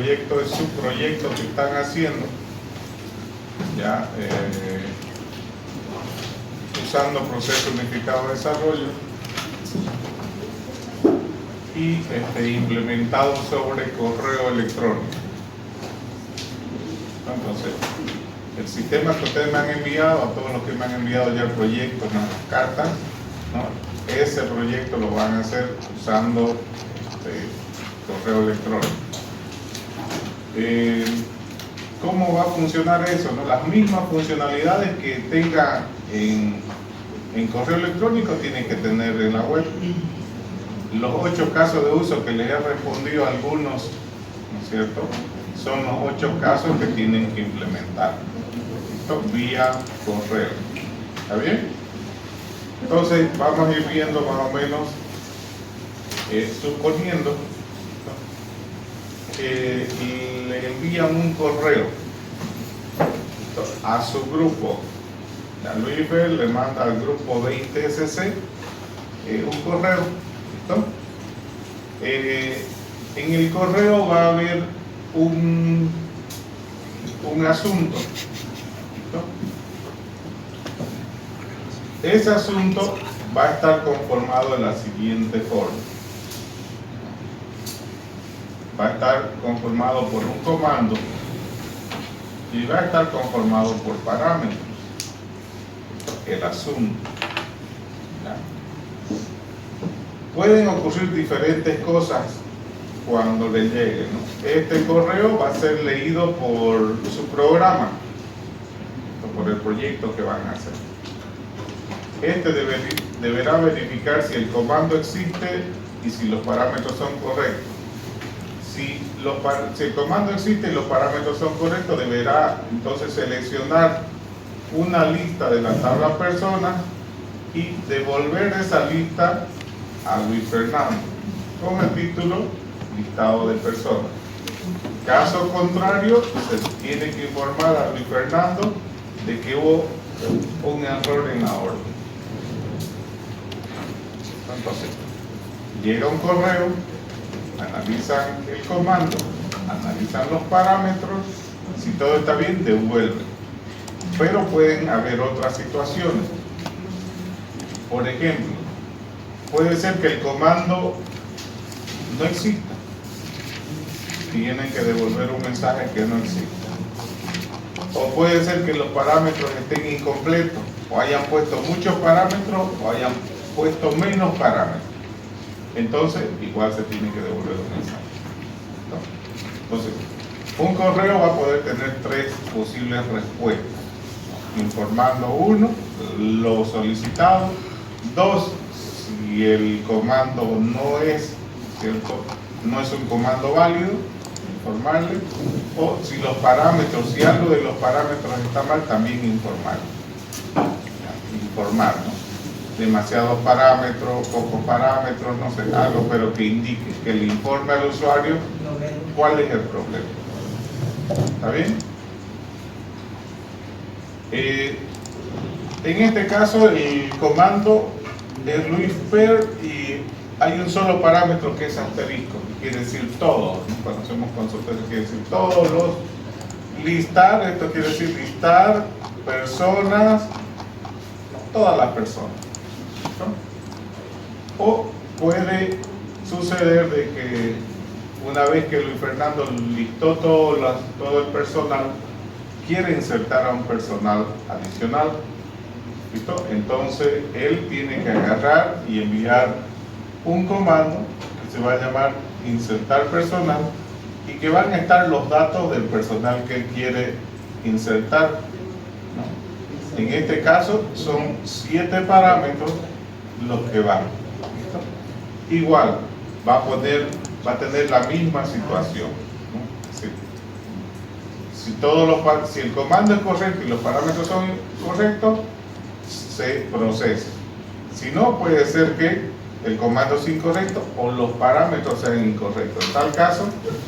proyecto es su proyecto que están haciendo, ya usando proceso unificado de desarrollo y implementado sobre correo electrónico. Entonces, el sistema que ustedes me han enviado, a todos los que me han enviado ya el proyecto, más las cartas, ¿no? Ese proyecto lo van a hacer usando correo electrónico. ¿Cómo va a funcionar eso, no? Las mismas funcionalidades que tenga en correo electrónico tienen que tener en la web. Los 8 casos de uso que les he respondido a algunos, ¿no es cierto?, son los 8 casos que tienen que implementar. Esto vía correo. ¿Está bien? Entonces vamos a ir viendo más o menos, suponiendo que le envían un correo a su grupo. A Luis Fer le manda al grupo 20SC un correo. ¿Listo? En el correo va a haber un asunto. ¿Listo? Ese asunto va a estar conformado de la siguiente forma. Va a estar conformado por un comando y va a estar conformado por parámetros. El asunto. ¿Ya? Pueden ocurrir diferentes cosas cuando le llegue, ¿no? Este correo va a ser leído por su programa, por el proyecto que van a hacer. Este deberá verificar si el comando existe y si los parámetros son correctos. Si el comando existe y los parámetros son correctos, deberá entonces seleccionar una lista de la tabla personas y devolver esa lista a Luis Fernando con el título listado de personas. Caso contrario, se tiene que informar a Luis Fernando de que hubo un error en la orden. Entonces, llega un correo, analizan el comando, analizan los parámetros, si todo está bien, devuelven. Pero pueden haber otras situaciones. Por ejemplo, puede ser que el comando no exista. Tienen que devolver un mensaje que no existe. O puede ser que los parámetros estén incompletos, o hayan puesto muchos parámetros, o hayan puesto menos parámetros. Entonces, igual se tiene que devolver un mensaje. ¿No? Entonces, un correo va a poder tener 3 posibles respuestas. Informando 1, lo solicitado. 2, si el comando no es, ¿cierto?, no es un comando válido, informarle. O si los parámetros, si algo de los parámetros está mal, también informarle. Informar, ¿no? Demasiados parámetros, pocos parámetros, no sé, algo, pero que indique, que le informe al usuario cuál es el problema. ¿Está bien? En este caso el comando es Luis Fer y hay un solo parámetro que es asterisco, que quiere decir todos, ¿no? Cuando hacemos consultas quiere decir todos los listar, esto quiere decir listar personas, todas las personas, ¿no? O puede suceder de que una vez que Luis Fernando listó todo el personal, quiere insertar a un personal adicional. ¿Listo? Entonces él tiene que agarrar y enviar un comando que se va a llamar insertar personal y que van a estar los datos del personal que él quiere insertar, ¿no? En este caso son 7 parámetros los que van. ¿Listo? Igual va a tener la misma situación, ¿no? Sí. Si el comando es correcto y los parámetros son correctos, se procesa. Si no, puede ser que el comando es incorrecto o los parámetros sean incorrectos. En tal caso,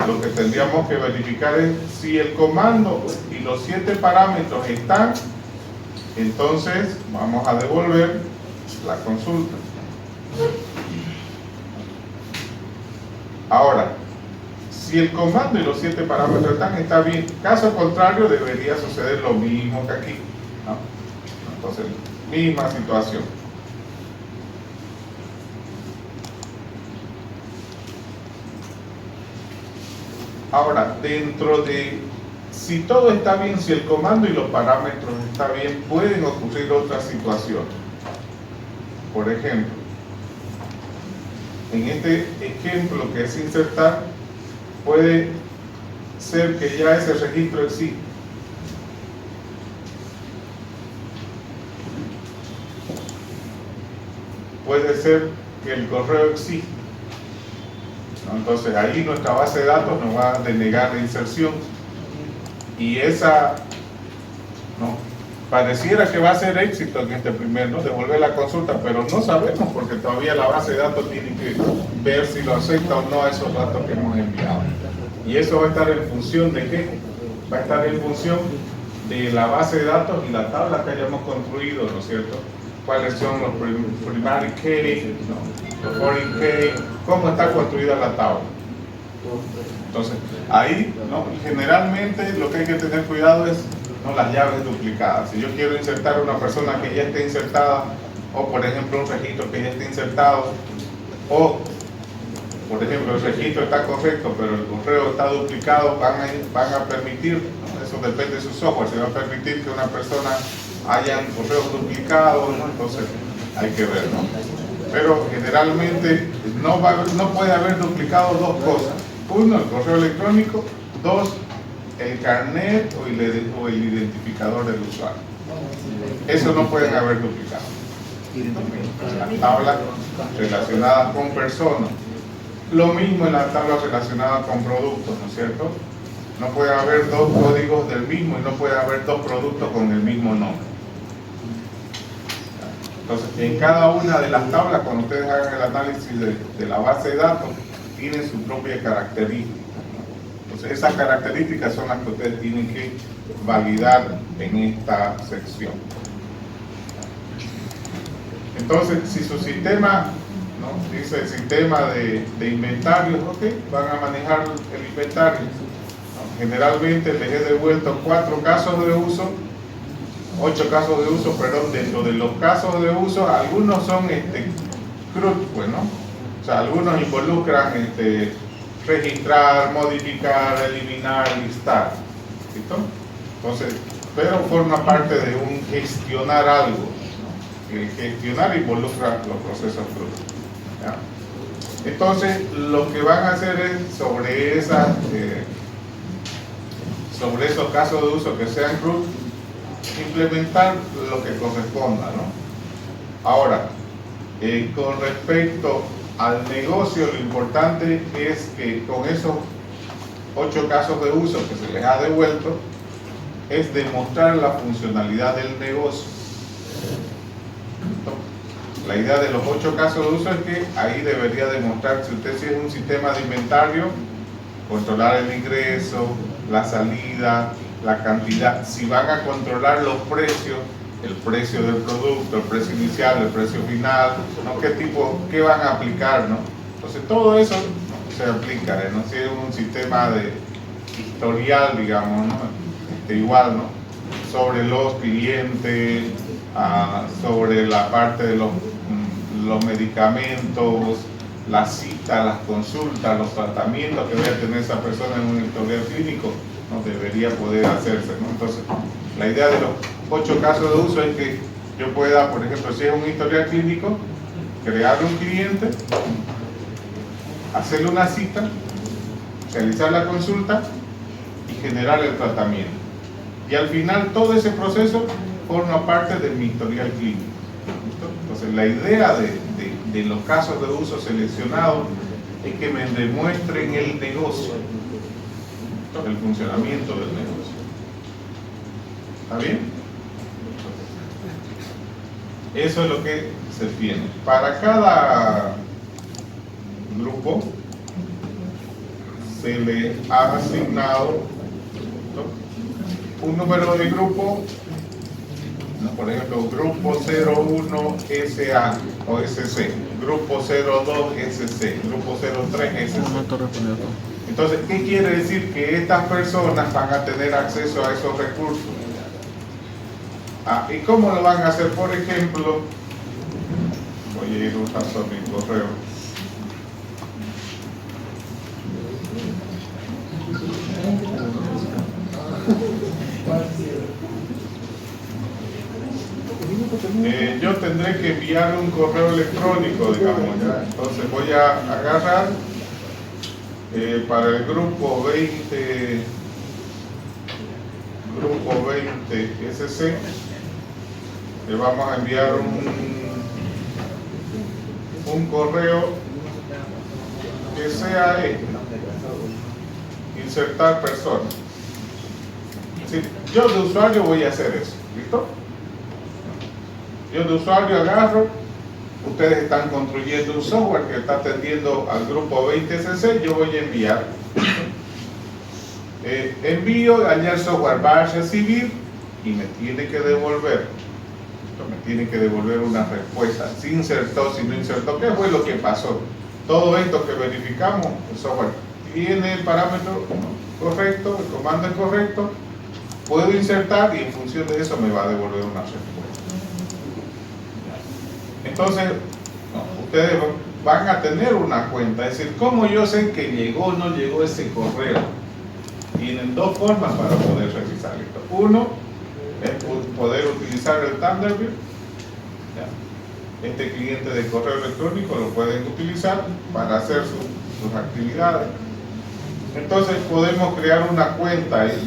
lo que tendríamos que verificar es si el comando y los 7 parámetros están, entonces vamos a devolver la consulta. Ahora, Si el comando y los 7 parámetros están, está bien. Caso contrario, debería suceder lo mismo que aquí, ¿no? Entonces, misma situación. Ahora, dentro de, si todo está bien, si el comando y los parámetros están bien, pueden ocurrir otras situaciones. Por ejemplo, en este ejemplo que es insertar, puede ser que ya ese registro existe. Puede ser que el correo existe. Entonces ahí nuestra base de datos nos va a denegar la inserción y esa, ¿no?, pareciera que va a ser éxito en este primer, ¿no?, devolver la consulta, pero no sabemos porque todavía la base de datos tiene que ver si lo acepta o no esos datos que hemos enviado. Y eso va a estar en función de ¿qué? Va a estar en función de la base de datos y la tabla que hayamos construido, ¿no es cierto? Cuáles son los primary key, ¿no?, los foreign key, cómo está construida la tabla. Entonces, ahí, ¿no?, generalmente lo que hay que tener cuidado es, ¿no?, las llaves duplicadas. Si yo quiero insertar a una persona que ya esté insertada, o por ejemplo un registro que ya esté insertado, o por ejemplo el registro está correcto pero el correo está duplicado, van a permitir, ¿no?, eso depende de su software, se va a permitir que una persona hayan correos duplicados, ¿no? Entonces hay que ver, ¿no? Pero generalmente no puede haber duplicado dos cosas: uno, el correo electrónico; dos, el carnet o el identificador del usuario. Eso no pueden haber duplicado. Las tablas relacionadas con personas, lo mismo en las tablas relacionadas con productos, ¿no es cierto? No puede haber dos códigos del mismo y no puede haber dos productos con el mismo nombre. Entonces, en cada una de las tablas, cuando ustedes hagan el análisis de la base de datos, tienen su propia característica. Entonces, esas características son las que ustedes tienen que validar en esta sección. Entonces, si su sistema, ¿no?, dice el sistema de inventarios, ok, van a manejar el inventario. Generalmente les he devuelto 4 casos de uso, 8 casos de uso, perdón. Dentro de los casos de uso, algunos son CRUD, pues, ¿no? O sea, algunos involucran registrar, modificar, eliminar, listar, ¿listo? Entonces, pero forma parte de un gestionar algo, ¿no? El gestionar involucra los procesos CRUD, ¿ya? Entonces, lo que van a hacer es sobre esos casos de uso que sean CRUD, implementar lo que corresponda, ¿no? Ahora, con respecto al negocio, lo importante es que con esos 8 casos de uso que se les ha devuelto, es demostrar la funcionalidad del negocio. La idea de los 8 casos de uso es que ahí debería demostrar, si usted sí es un sistema de inventario, controlar el ingreso, la salida, la cantidad. Si van a controlar los precios, el precio del producto, el precio inicial, el precio final, ¿no?, qué van a aplicar, ¿no? Entonces todo eso, ¿no?, se aplica, ¿no? Si es un sistema de historial, digamos, ¿no?, igual, ¿no?, sobre los clientes, sobre la parte de los medicamentos, las citas, las consultas, los tratamientos que vaya a tener esa persona en un historial clínico, no debería poder hacerse, ¿no? Entonces, la idea de los 8 casos de uso es que yo pueda, por ejemplo, si es un historial clínico, crearle un cliente, hacerle una cita, realizar la consulta y generar el tratamiento. Y al final todo ese proceso forma parte de mi historial clínico. Entonces, la idea de los casos de uso seleccionados es que me demuestren el negocio, el funcionamiento del negocio. ¿Está bien? Eso es lo que se tiene. Para cada grupo se le ha asignado, ¿no?, un número de grupo, ¿no? Por ejemplo, grupo 01 SA o SC, grupo 02SC, grupo 03SC. No te respondió todo. Entonces, ¿qué quiere decir? Que estas personas van a tener acceso a esos recursos. ¿Y cómo lo van a hacer? Por ejemplo, voy a ir usando mi correo. Yo tendré que enviar un correo electrónico, digamos, ¿ya? Entonces voy a agarrar para el grupo 20 SC, le vamos a enviar un correo que sea insertar personas. Es decir, yo de usuario voy a hacer eso, ¿listo? Yo de usuario agarro, ustedes están construyendo un software que está atendiendo al grupo 20SC, yo voy a enviar. Envío, allá el software va a recibir y me tiene que devolver. Me tiene que devolver una respuesta. Si insertó, si no insertó, ¿qué fue lo que pasó? Todo esto que verificamos, el software tiene el parámetro correcto, el comando es correcto, puedo insertar y en función de eso me va a devolver una respuesta. Entonces, ustedes van a tener una cuenta, es decir, ¿cómo yo sé que llegó o no llegó ese correo? Tienen dos formas para poder revisar esto. Uno es poder utilizar el Thunderbird. Este cliente de correo electrónico lo pueden utilizar para hacer sus actividades. Entonces podemos crear una cuenta ahí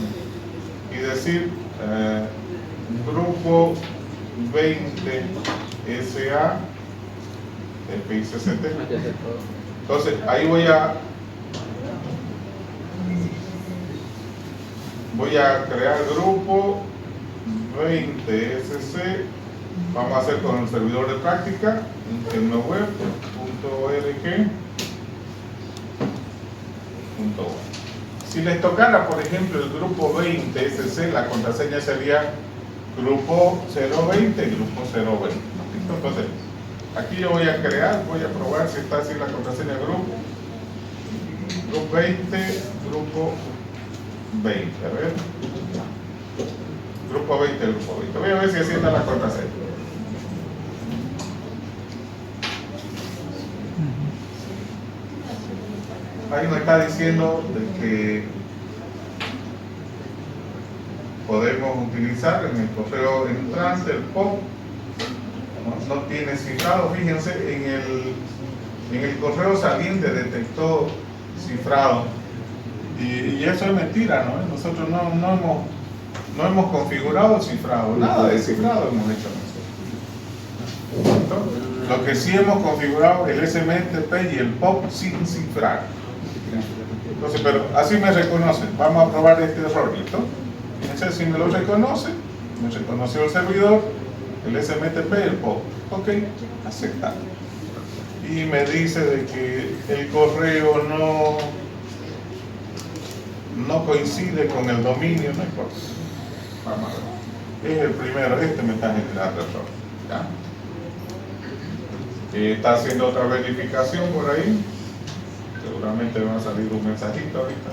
y decir grupo 20 SA FICCT. Entonces ahí voy a crear grupo 20SC. Vamos a hacer con el servidor de práctica tecnoweb.org. Si les tocara, por ejemplo, el grupo 20SC, la contraseña sería grupo 020, grupo 020. Entonces, aquí yo voy a crear, voy a probar si está así la contraseña grupo 20, grupo 20, a ver. Grupo 20, grupo 20. Voy a ver si así está la contraseña. Ahí me está diciendo de que podemos utilizar en el correo entrante el POP. No tiene cifrado. Fíjense, en el correo saliente detectó cifrado. Y eso es mentira, ¿no? Nosotros no hemos configurado cifrado, nada de cifrado hemos hecho nosotros. Lo que sí hemos configurado es el SMTP y el POP sin cifrar. Entonces, pero así me reconoce. Vamos a probar este error, ¿listo? Fíjense, si me lo reconoce, me reconoció el servidor, el SMTP y el POP. Ok, aceptar. Y me dice de que el correo no coincide con el dominio, no importa. Vamos a ver. Es el primero, este me está generando error. ¿Ya? Está haciendo otra verificación por ahí. Seguramente va a salir un mensajito ahorita.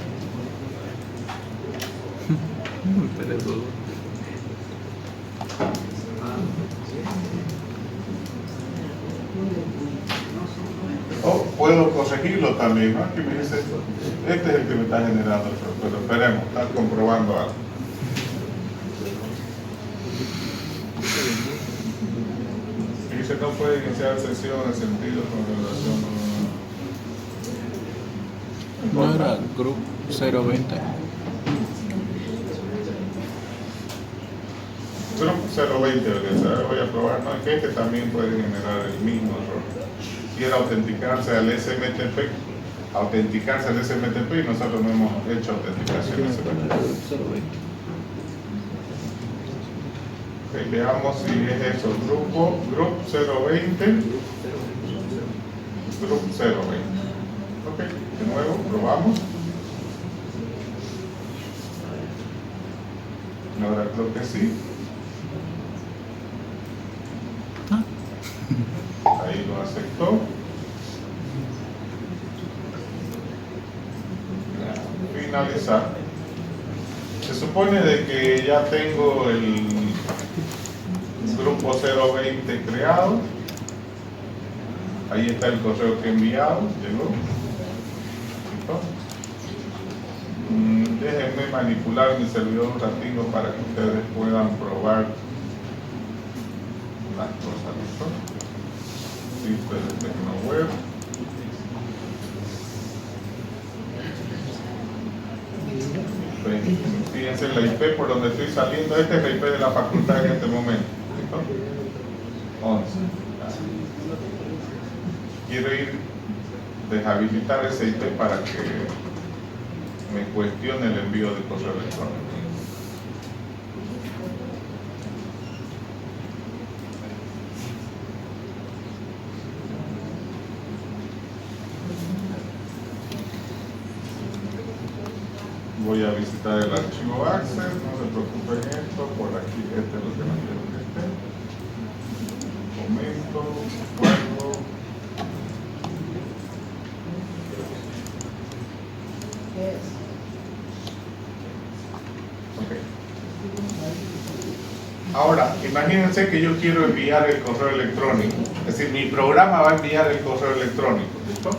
O puedo corregirlo también, ¿no? Aquí me dice, este es el que me está generando error, pero esperemos, está comprobando algo. Dice, no puede iniciar sesión en sentido con relación a... No era grupo 020. Grupo 020, voy a probar, ¿no? Que este también puede generar el mismo error. Quiere autenticarse al SMTP, y nosotros no hemos hecho autenticación al SMTP. Okay, veamos si es eso, grupo 020, grupo 020. Ok, de nuevo, probamos. Ahora creo que sí. Ahí lo aceptó. finalizar. Se supone de que ya tengo el grupo 020 creado. Ahí está el correo que he enviado, llegó. ¿Listo? Déjenme manipular mi servidor un ratito para que ustedes puedan probar las cosas. ¿Listo? Sitio de Tecnoweb. Fíjense la IP por donde estoy saliendo. Este es la IP de la facultad en este momento. ¿Listo? 11. Quiero ir deshabilitar ese IP para que me cuestione el envío de correo electrónico. Voy a visitar el archivo Access, no se preocupen esto, por aquí este es lo que no quiero que esté. Momento, guardo. Ok. Ahora, imagínense que yo quiero enviar el correo electrónico. Es decir, mi programa va a enviar el correo electrónico. ¿Listo?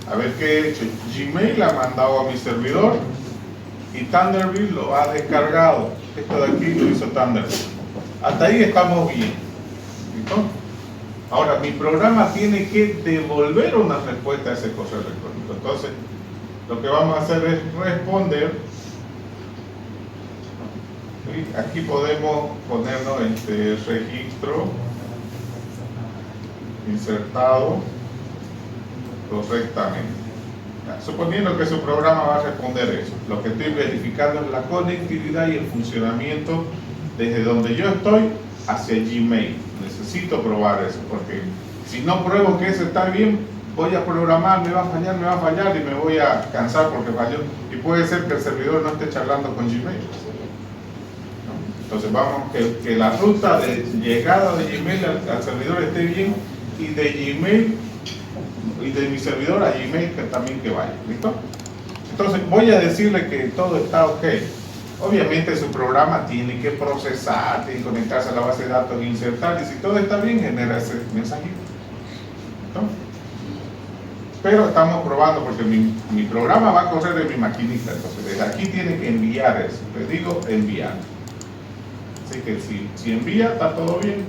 A ver qué he hecho. Gmail ha mandado a mi servidor y Thunderbird lo ha descargado. Esto de aquí lo hizo Thunderbird. Hasta ahí estamos bien. ¿Listo? Ahora, mi programa tiene que devolver una respuesta a ese correo electrónico. Entonces, lo que vamos a hacer es responder. ¿Sí? Aquí podemos ponernos registro insertado correctamente. Suponiendo que su programa va a responder eso, lo que estoy verificando es la conectividad y el funcionamiento desde donde yo estoy hacia Gmail. Necesito probar eso, porque si no pruebo que eso está bien, voy a programar, me va a fallar y me voy a cansar porque falló. Y puede ser que el servidor no esté charlando con Gmail. ¿No? Entonces vamos, que la ruta de llegada de Gmail al servidor esté bien y de Gmail y de mi servidor a Gmail que también que vaya. ¿Listo? Entonces voy a decirle que todo está ok. Obviamente su programa tiene que procesar, tiene que conectarse a la base de datos e insertar, y si todo está bien, genera ese mensajito. ¿Listo? Pero estamos probando porque mi programa va a correr en mi maquinita, entonces desde aquí tiene que enviar eso. Le digo enviar. Así que si envía, está todo bien.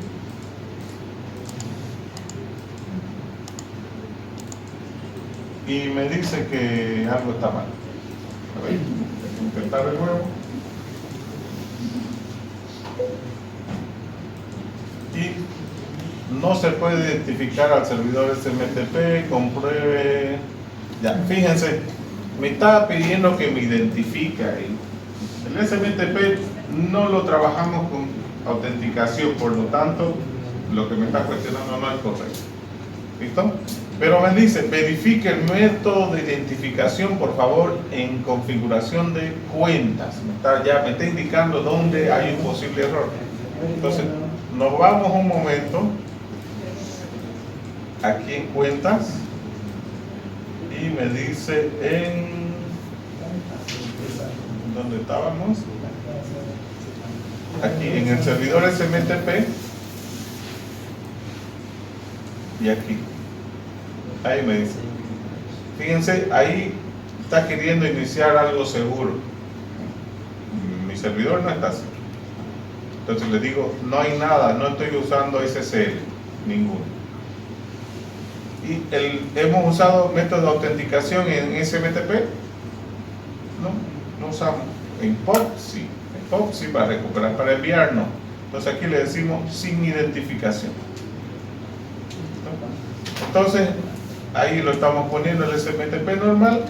Y me dice que algo está mal. A ver, déjame intentar de nuevo. Y no se puede identificar al servidor SMTP, compruebe. Ya, fíjense, me está pidiendo que me identifique ahí. El SMTP no lo trabajamos con autenticación, por lo tanto, lo que me está cuestionando no es correcto. ¿Listo? Pero me dice, verifique el método de identificación, por favor, en configuración de cuentas. Me está indicando dónde hay un posible error. Entonces, nos vamos un momento aquí en cuentas y me dice en ¿dónde estábamos? Aquí en el servidor SMTP y aquí. Ahí me dice. Fíjense, ahí está queriendo iniciar algo seguro. Mi servidor no está así. Entonces le digo, no hay nada, no estoy usando SSL, ninguno. ¿Y hemos usado método de autenticación en SMTP? No usamos. En POP sí. En POP sí, para recuperar, para enviar no. Entonces aquí le decimos sin identificación. Entonces, ahí lo estamos poniendo el SMTP normal,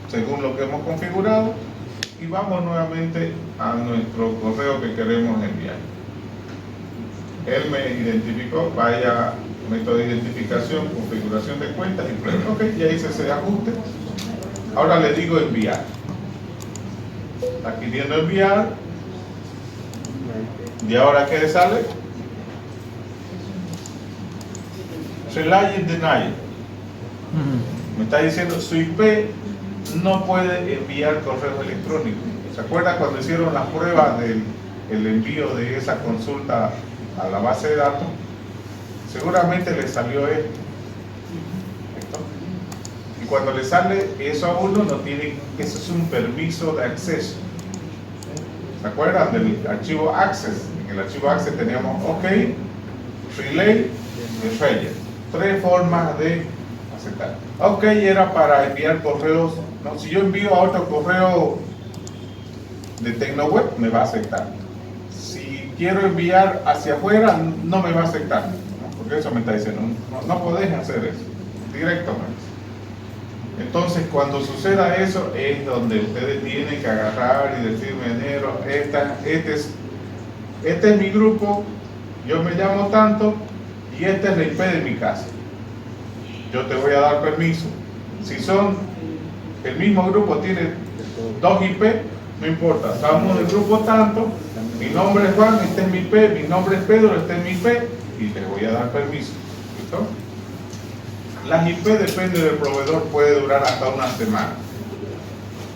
según lo que hemos configurado, y vamos nuevamente a nuestro correo que queremos enviar. Él me identificó, vaya método de identificación, configuración de cuentas y prueba. Ok, ya hice ese ajuste. Ahora le digo enviar. Está queriendo enviar. ¿Y ahora qué le sale? Relay denied. Me está diciendo su IP no puede enviar correo electrónico. ¿Se acuerdan cuando hicieron las pruebas del el envío de esa consulta a la base de datos? Seguramente le salió esto. Y cuando le sale eso a uno, no tiene, eso es un permiso de acceso. ¿Se acuerdan del archivo access? En el archivo access teníamos OK, relay y failure. 3 formas de aceptar. OK era para enviar correos. No, si yo envío a otro correo de Tecnoweb, me va a aceptar. Si quiero enviar hacia afuera, no me va a aceptar, ¿no? Porque eso me está diciendo, no podés hacer eso directamente. Entonces, cuando suceda eso, es donde ustedes tienen que agarrar y decirme, enero, este es mi grupo, yo me llamo tanto, y esta es la IP de mi casa. Yo te voy a dar permiso. Si son, el mismo grupo tiene 2 IP, no importa, estamos del grupo tanto, mi nombre es Juan, este es mi IP, mi nombre es Pedro, este es mi IP, y les voy a dar permiso. ¿Listo? Las IP, depende del proveedor, puede durar hasta una semana.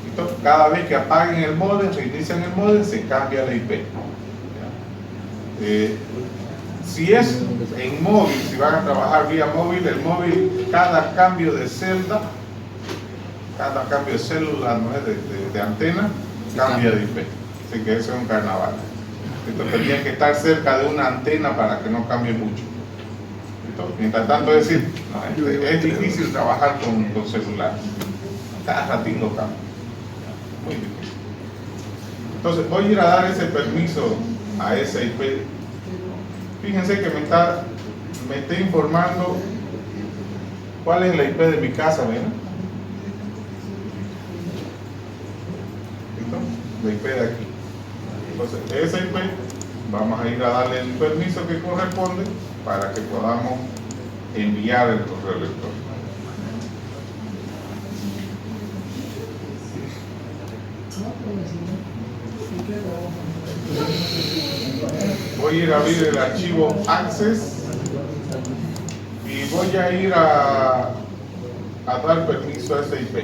¿Listo? Cada vez que apaguen el módem, reinician el módem, se cambia la IP. Si es en móvil, si van a trabajar vía móvil, el móvil, cada cambio de celda, cada cambio de célula, ¿no es? de antena, cambia de IP. Así que eso es un carnaval. Entonces tenían que estar cerca de una antena para que no cambie mucho. Entonces, mientras tanto, es decir, no, es difícil trabajar con celular. Cada ratito cambia. Muy difícil. Entonces voy a ir a dar ese permiso a esa IP. Fíjense que me está informando cuál es la IP de mi casa, ¿ven? La IP de aquí. Entonces, esa IP vamos a ir a darle el permiso que corresponde para que podamos enviar el correo electrónico. Voy a ir a abrir el archivo Access y voy a ir a dar permiso a esa IP.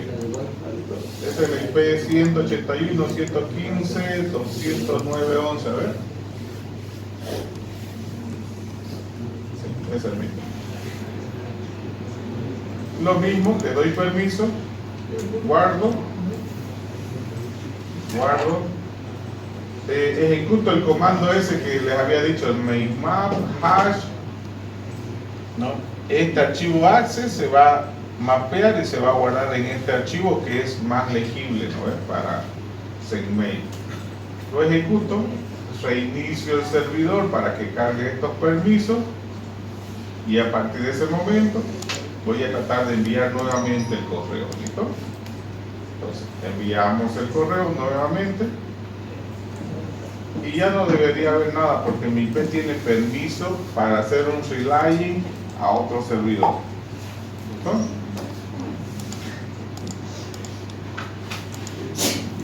Esa es la IP 181, 115, 209, 11, a ver. Sí, esa es el mismo. Lo mismo, le doy permiso, guardo, ejecuto el comando ese que les había dicho, el makemap hash, ¿no? Este archivo access se va a mapear y se va a guardar en este archivo que es más legible, ¿no? Para SendMail. Lo ejecuto, reinicio el servidor para que cargue estos permisos y a partir de ese momento voy a tratar de enviar nuevamente el correo. ¿Listo? Entonces enviamos el correo nuevamente y ya no debería haber nada porque mi IP tiene permiso para hacer un relaying a otro servidor. ¿Listo?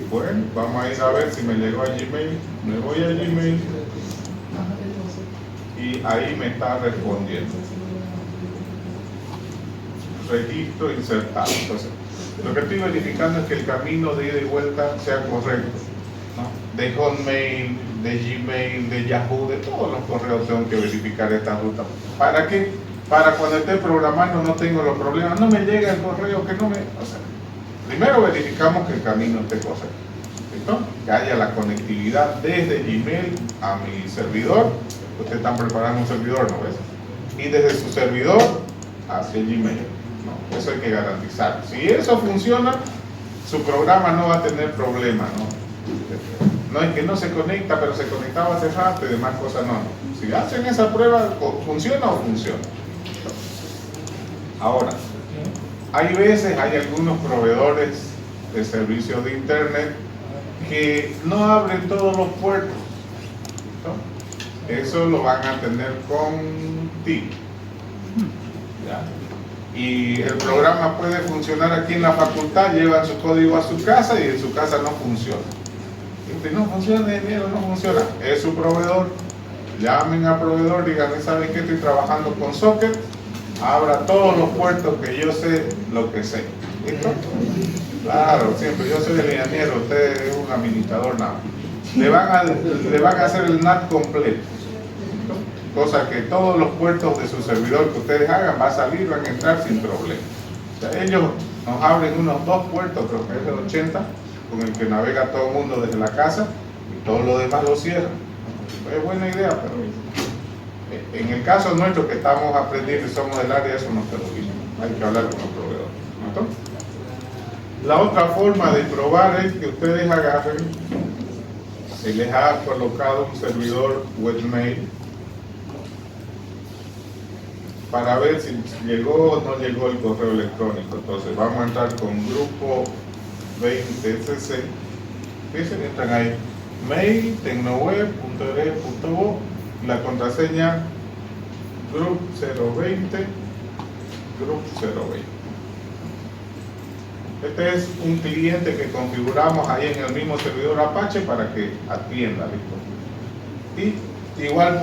Bueno, vamos a ir a ver si me llegó a Gmail. Me voy a Gmail y ahí me está respondiendo. Registro insertado. Entonces, lo que estoy verificando es que el camino de ida y vuelta sea correcto, ¿no? De Hotmail, de Gmail, de Yahoo, de todos los correos tengo que verificar esta ruta. ¿Para qué? Para cuando esté programando no tengo los problemas. No me llega el correo que no me... O sea, primero verificamos que el camino esté correcto. ¿Listo? Que haya la conectividad desde Gmail a mi servidor. Ustedes están preparando un servidor, ¿no ves? Y desde su servidor hacia Gmail. ¿No? Eso hay que garantizar. Si eso funciona, su programa no va a tener problema, ¿no? No es que no se conecta, pero se conectaba hace rato y demás cosas, no. Si hacen esa prueba, ¿funciona o funciona? Ahora, hay veces, hay algunos proveedores de servicios de internet que no abren todos los puertos, ¿no? Eso lo van a tener contigo, ¿ya? Y el programa puede funcionar aquí en la facultad, llevan su código a su casa y en su casa no funciona. Y no funciona, dinero no funciona, es su proveedor. Llamen al proveedor, digan, ¿saben qué? Estoy trabajando con Socket, abra todos los puertos que yo sé lo que sé. ¿Listo? Claro, siempre. Yo soy el ingeniero, usted es un administrador nada más. Le van a hacer el NAT completo. ¿Listo? Cosa que todos los puertos de su servidor que ustedes hagan va a salir, van a entrar sin problema. O sea, ellos nos abren unos 2 puertos, creo que es el 80, con el que navega todo el mundo desde la casa y todo lo demás lo cierran. Es buena idea, pero en el caso nuestro que estamos aprendiendo y somos del área, eso no te lo digo. Hay que hablar con los proveedores. ¿No? La otra forma de probar es que ustedes agarren, se les ha colocado un servidor webmail para ver si llegó o no llegó el correo electrónico. Entonces vamos a entrar con grupo 20cc. Fíjense, entran ahí mail tecnoweb.ere.bo, la contraseña group 020 group 020. Este es un cliente que configuramos ahí en el mismo servidor Apache para que atienda, ¿listo? Y igual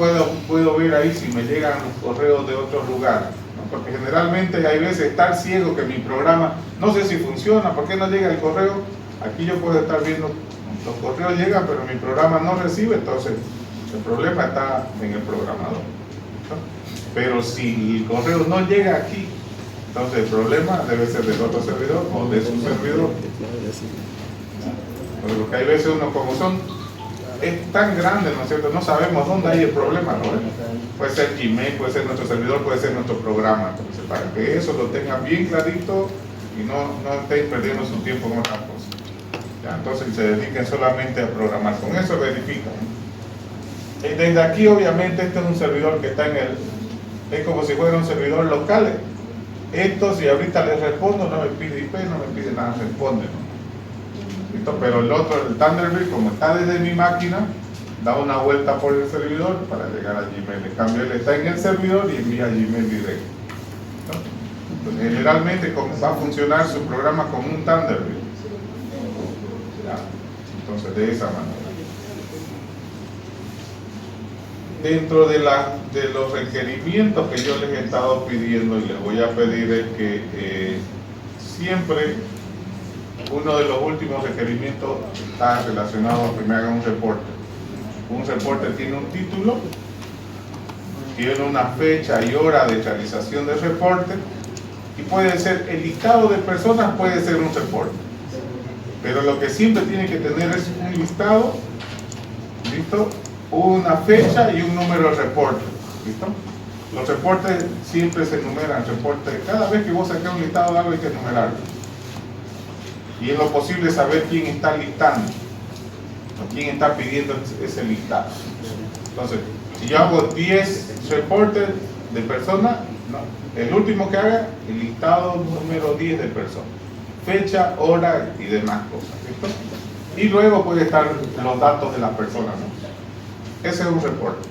puedo ver ahí si me llegan los correos de otros lugares, ¿no? Porque generalmente hay veces estar ciego que mi programa, no sé si funciona, ¿por qué no llega el correo? Aquí yo puedo estar viendo, los correos llegan, pero mi programa no recibe, entonces el problema está en el programador, ¿no? Pero si el correo no llega aquí, entonces el problema debe ser del otro servidor o de su servidor. Porque hay veces uno, como es tan grande, ¿no es cierto? No sabemos dónde hay el problema, ¿no? Puede ser Gmail, puede ser nuestro servidor, puede ser nuestro programa. Entonces, para que eso lo tengan bien clarito y no estén perdiendo su tiempo en otras cosas. ¿Ya? Entonces se dediquen solamente a programar. Con eso verifican. Desde aquí, obviamente, este es un servidor que está es como si fuera un servidor local. Esto, si ahorita les respondo, no me pide IP, no me pide nada, responde, ¿no? ¿Listo? Pero el otro, el Thunderbird, como está desde mi máquina, da una vuelta por el servidor para llegar a Gmail. En cambio, él está en el servidor y envía Gmail directo, ¿no? Entonces, generalmente va a funcionar su programa como un Thunderbird. ¿Ya? Entonces, de esa manera. Dentro de los requerimientos que yo les he estado pidiendo y les voy a pedir es que siempre uno de los últimos requerimientos está relacionado a que me hagan un reporte. Un reporte tiene un título, tiene una fecha y hora de realización del reporte y puede ser, el listado de personas puede ser un reporte, pero lo que siempre tiene que tener es un listado, ¿listo? Una fecha y un número de reporte, ¿listo? Los reportes siempre se enumeran, cada vez que vos sacas un listado de algo hay que enumerarlo. Y es lo posible saber quién está listando, o quién está pidiendo ese listado. Entonces, si yo hago 10 reportes de personas, no, el último que haga, el listado número 10 de personas, fecha, hora y demás cosas, ¿listo? Y luego puede estar los datos de las personas, ¿no? Ese es un reporte,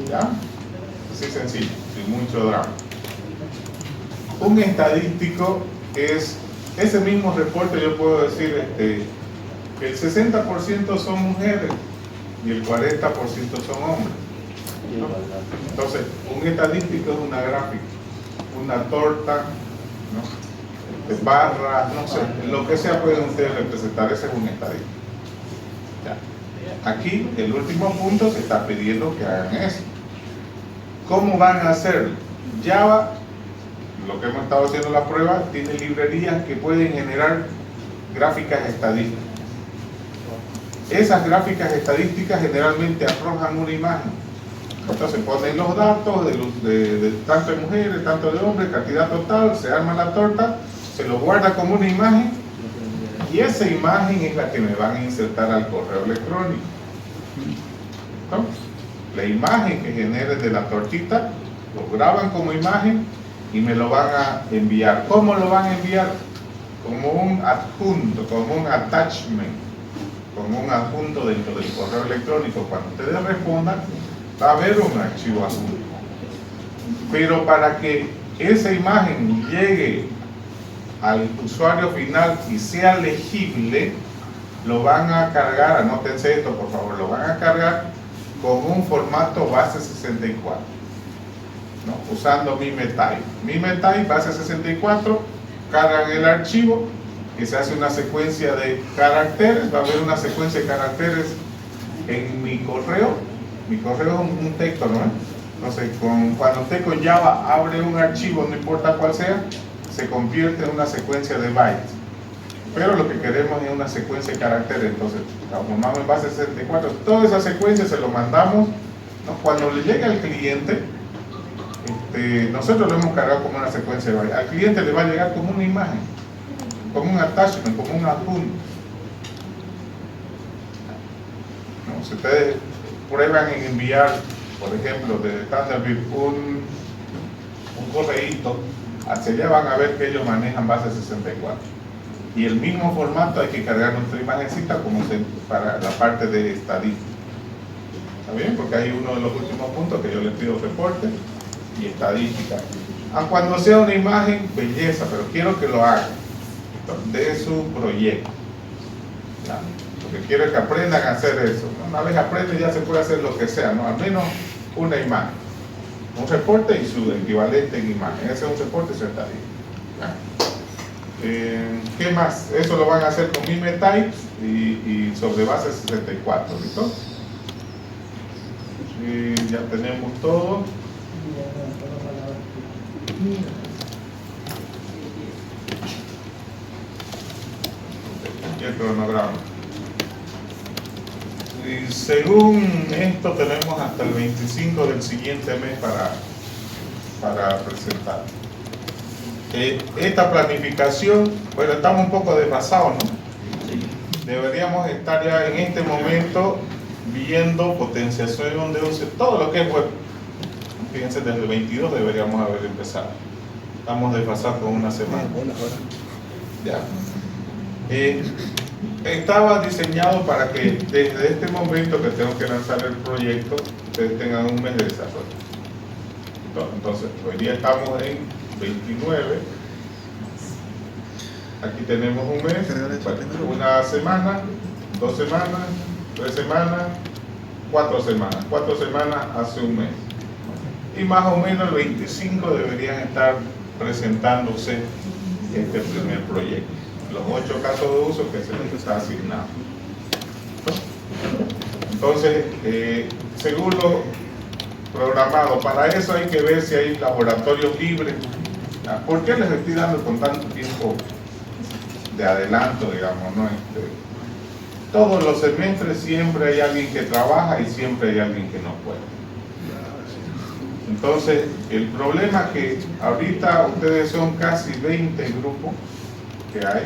¿ya? Así sencillo, sin mucho drama. Un estadístico es, ese mismo reporte yo puedo decir que el 60% son mujeres y el 40% son hombres, ¿no? Entonces, un estadístico es una gráfica, una torta, ¿no? De barras, no sé, lo que sea pueden ustedes representar, ese es un estadístico. ¿Ya? Aquí, el último punto, se está pidiendo que hagan eso. ¿Cómo van a hacerlo? Java, lo que hemos estado haciendo la prueba, tiene librerías que pueden generar gráficas estadísticas. Esas gráficas estadísticas generalmente arrojan una imagen. Entonces ponen los datos de tanto de mujeres, tanto de hombres, cantidad total, se arma la torta, se lo guarda como una imagen y esa imagen es la que me van a insertar al correo electrónico. ¿No? La imagen que genere de la tortita lo graban como imagen y me lo van a enviar. ¿Cómo lo van a enviar? Como un adjunto, como un attachment, como un adjunto dentro del correo electrónico. Cuando ustedes respondan, va a haber un archivo adjunto. Pero para que esa imagen llegue al usuario final y sea legible, lo van a cargar, anótense esto por favor, lo van a cargar con un formato base 64, ¿no? Usando MimeType. MimeType base 64 cargan el archivo, que se hace una secuencia de caracteres, va a haber una secuencia de caracteres en mi correo. Mi correo es un texto, ¿no? Entonces, cuando usted con Java abre un archivo, no importa cuál sea, se convierte en una secuencia de bytes. Pero lo que queremos es una secuencia de caracteres. Entonces, la formamos en base 64. Toda esa secuencia se lo mandamos, ¿no? Cuando le llegue al cliente, nosotros lo hemos cargado como una secuencia de bytes. Al cliente le va a llegar como una imagen, como un attachment, como un adjunto. ¿No? Si ustedes prueban en enviar, por ejemplo, de Thunderbird un correíto, hacia allá van a ver que ellos manejan base 64. Y el mismo formato hay que cargar nuestra imagencita para la parte de estadística. ¿Está bien? Porque hay uno de los últimos puntos que yo les pido reporte y estadística. Cuando sea una imagen, belleza, pero quiero que lo hagan de su proyecto. ¿Ya? Lo que quiero es que aprendan a hacer eso. Una vez aprenden ya se puede hacer lo que sea, ¿no? Al menos una imagen. Un reporte y su equivalente en imagen. Ese es un reporte y su estadística. ¿Ya? ¿Qué más? Eso lo van a hacer con MimeTypes y sobre base 64, ¿listo? Y ya tenemos todo. Y el cronograma. Y según esto tenemos hasta el 25 del siguiente mes para presentar. Esta planificación, bueno, estamos un poco desfasados, ¿no? Deberíamos estar ya en este momento viendo potenciación de uso, todo lo que es web. Fíjense, desde el 22 deberíamos haber empezado. Estamos desfasados con una semana. Ya. Estaba diseñado para que desde este momento que tengo que lanzar el proyecto, ustedes tengan un mes de desarrollo. Entonces, hoy día estamos en 29. Aquí tenemos un mes, una semana, 2 semanas, 3 semanas, 4 semanas. 4 semanas hace un mes. Y más o menos el 25 deberían estar presentándose este primer proyecto. Los 8 casos de uso que se les está asignado. Entonces, según lo programado, para eso hay que ver si hay laboratorios libres. ¿Por qué les estoy dando con tanto tiempo de adelanto, digamos, ¿no? Todos los semestres siempre hay alguien que trabaja y siempre hay alguien que no puede. Entonces, el problema es que ahorita ustedes son casi 20 grupos que hay.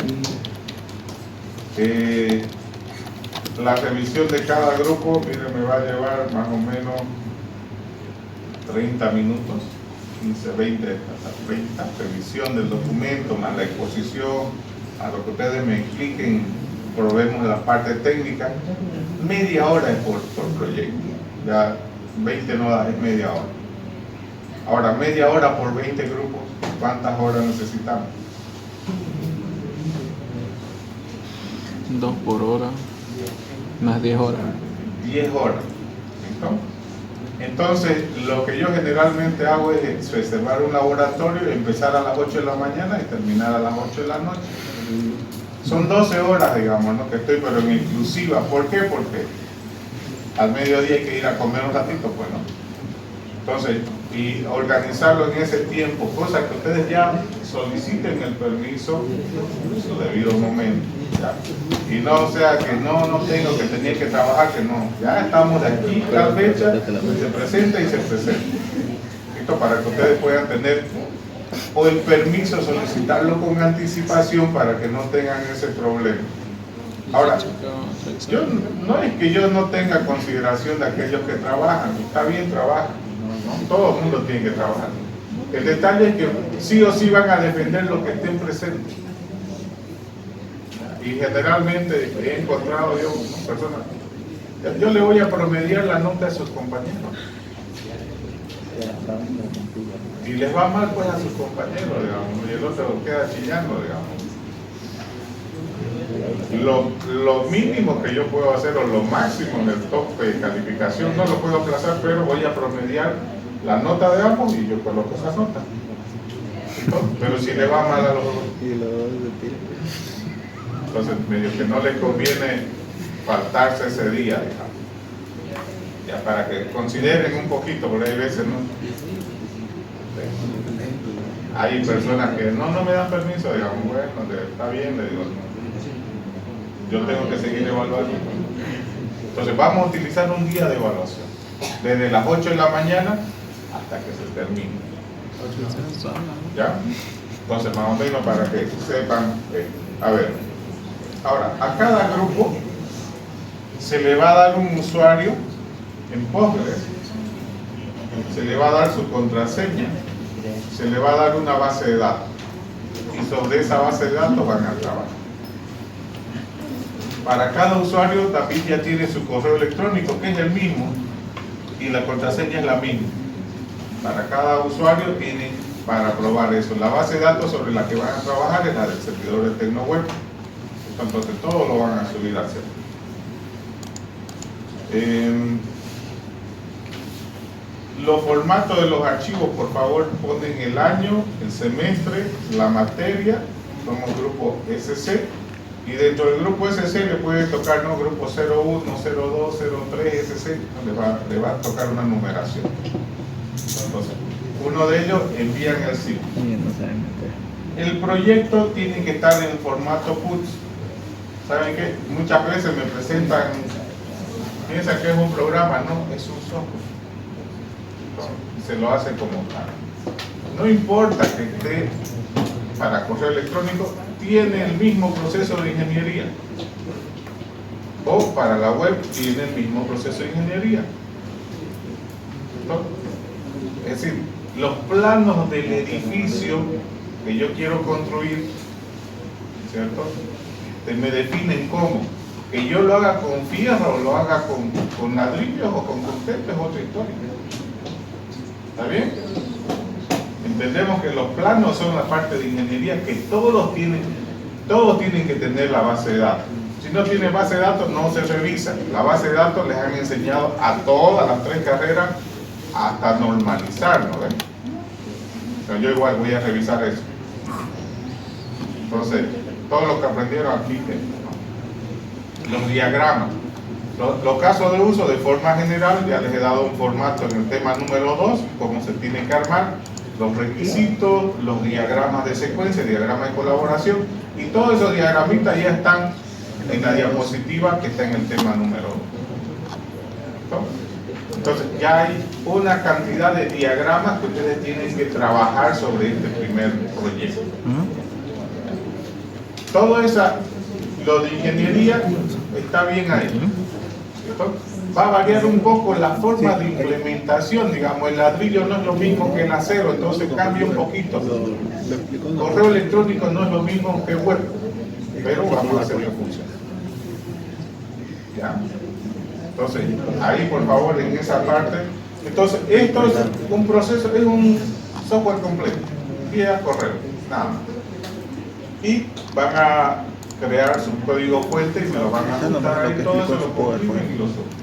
La revisión de cada grupo, miren, me va a llevar más o menos 30 minutos, 15, 20, hasta 30, revisión del documento, más la exposición, a lo que ustedes me expliquen, probemos la parte técnica, media hora es por proyecto, ya 20 no da, es media hora. Ahora, media hora por 20 grupos, ¿cuántas horas necesitamos? 2 por hora, más 10 horas. 10 horas. ¿Listo? Entonces, lo que yo generalmente hago es reservar un laboratorio y empezar a las 8 de la mañana y terminar a las 8 de la noche. Son 12 horas, digamos, ¿no? Que estoy, pero en inclusiva. ¿Por qué? Porque al mediodía hay que ir a comer un ratito, pues, ¿no? Entonces, y organizarlo en ese tiempo, cosa que ustedes ya soliciten el permiso en su debido momento, ¿ya? Y no sea que no tengo, que tenía que trabajar, que no, ya estamos de aquí, tal fecha, se presenta y se presenta. Esto para que ustedes puedan tener o el permiso, solicitarlo con anticipación para que no tengan ese problema. Ahora, no es que yo no tenga consideración de aquellos que trabajan, está bien, trabajan. Todo el mundo tiene que trabajar. El detalle es que sí o sí van a defender lo que estén presentes. Y generalmente he encontrado yo personas, yo le voy a promediar la nota a sus compañeros. Y les va mal pues a sus compañeros, digamos, y el otro queda chillando, digamos. Lo mínimo que yo puedo hacer, o lo máximo en el top de calificación, no lo puedo aplazar, pero voy a promediar la nota de ambos y yo coloco esa nota. Pero si le va mal a los dos, entonces medio que no les conviene faltarse ese día, digamos. Ya para que consideren un poquito, porque hay veces, ¿no? Hay personas que no me dan permiso, digamos, bueno, está bien, le digo, no. Yo tengo que seguir evaluando. Entonces vamos a utilizar un día de evaluación, desde las 8 de la mañana hasta que se termine. ¿Ya? Entonces más o menos para que sepan, a ver, ahora, a cada grupo se le va a dar un usuario en Postgres, se le va a dar su contraseña, se le va a dar una base de datos y sobre esa base de datos van a trabajar. Para cada usuario también ya tiene su correo electrónico, que es el mismo, y la contraseña es la misma. Para cada usuario tiene para probar eso. La base de datos sobre la que van a trabajar es la del servidor de TecnoWeb. Entonces todo lo van a subir al servidor. Los formatos de los archivos, por favor, ponen el año, el semestre, la materia. Somos grupo SC. Y dentro del grupo SC le puede tocar, ¿no? Grupo 01, 02, 03, SC. Le va a tocar una numeración. Entonces, uno de ellos envían el sitio. El proyecto tiene que estar en formato PUTS. ¿Saben qué? Muchas veces me presentan, piensan que es un programa, no, es un software. Se lo hacen como tal. No importa que esté para correo electrónico, tiene el mismo proceso de ingeniería. O para la web tiene el mismo proceso de ingeniería. ¿No? Es decir, los planos del edificio que yo quiero construir, ¿cierto? Me definen cómo. Que yo lo haga con fierro o lo haga con ladrillos o con concreto es otra historia. ¿Está bien? Entendemos que los planos son la parte de ingeniería que todos tienen que tener la base de datos. Si no tiene base de datos no se revisa. La base de datos les han enseñado a todas las 3 carreras hasta normalizar, ¿no ven? Pero yo igual voy a revisar eso. Entonces, todo lo que aprendieron aquí, ¿no? Los diagramas. Los casos de uso de forma general, ya les he dado un formato en el tema número 2, cómo se tiene que armar, los requisitos, los diagramas de secuencia, diagramas de colaboración, y todos esos diagramitas ya están en la diapositiva que está en el tema número 2. Entonces, ya hay una cantidad de diagramas que ustedes tienen que trabajar sobre este primer proyecto. Todo eso, lo de ingeniería, está bien ahí. Va a variar un poco la forma de implementación, digamos, el ladrillo no es lo mismo que el acero, entonces cambia un poquito. Correo electrónico no es lo mismo que web, pero vamos a hacer que funcione. ¿Ya? Entonces, ahí por favor en esa parte. Entonces, esto es un proceso, es un software completo, vía correo, nada más. Y van a crear su código fuente y me lo van a juntar ahí, todo eso lo comprimen y lo suben.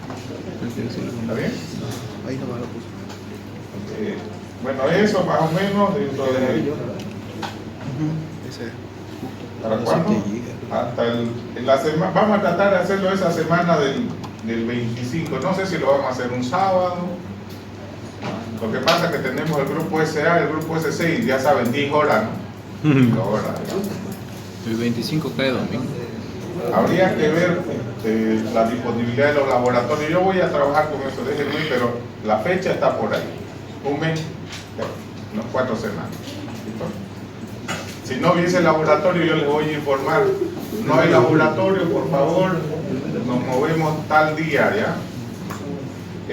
¿Está bien? Ahí nomás lo puse. Bueno, eso más o menos dentro de... ¿Para cuándo? Hasta en la semana, vamos a tratar de hacerlo esa semana del 25. No sé si lo vamos a hacer un sábado. Lo que pasa es que tenemos el grupo SA, el grupo SC y ya saben, 10 horas, ¿no? 10 horas. El 25 cae domingo. Habría que ver la disponibilidad de los laboratorios. Yo voy a trabajar con eso, déjenme, pero la fecha está por ahí. Un mes, unas 4 semanas. ¿Listo? Si no hubiese laboratorio, yo les voy a informar. No hay laboratorio, por favor, nos movemos tal día, ¿ya?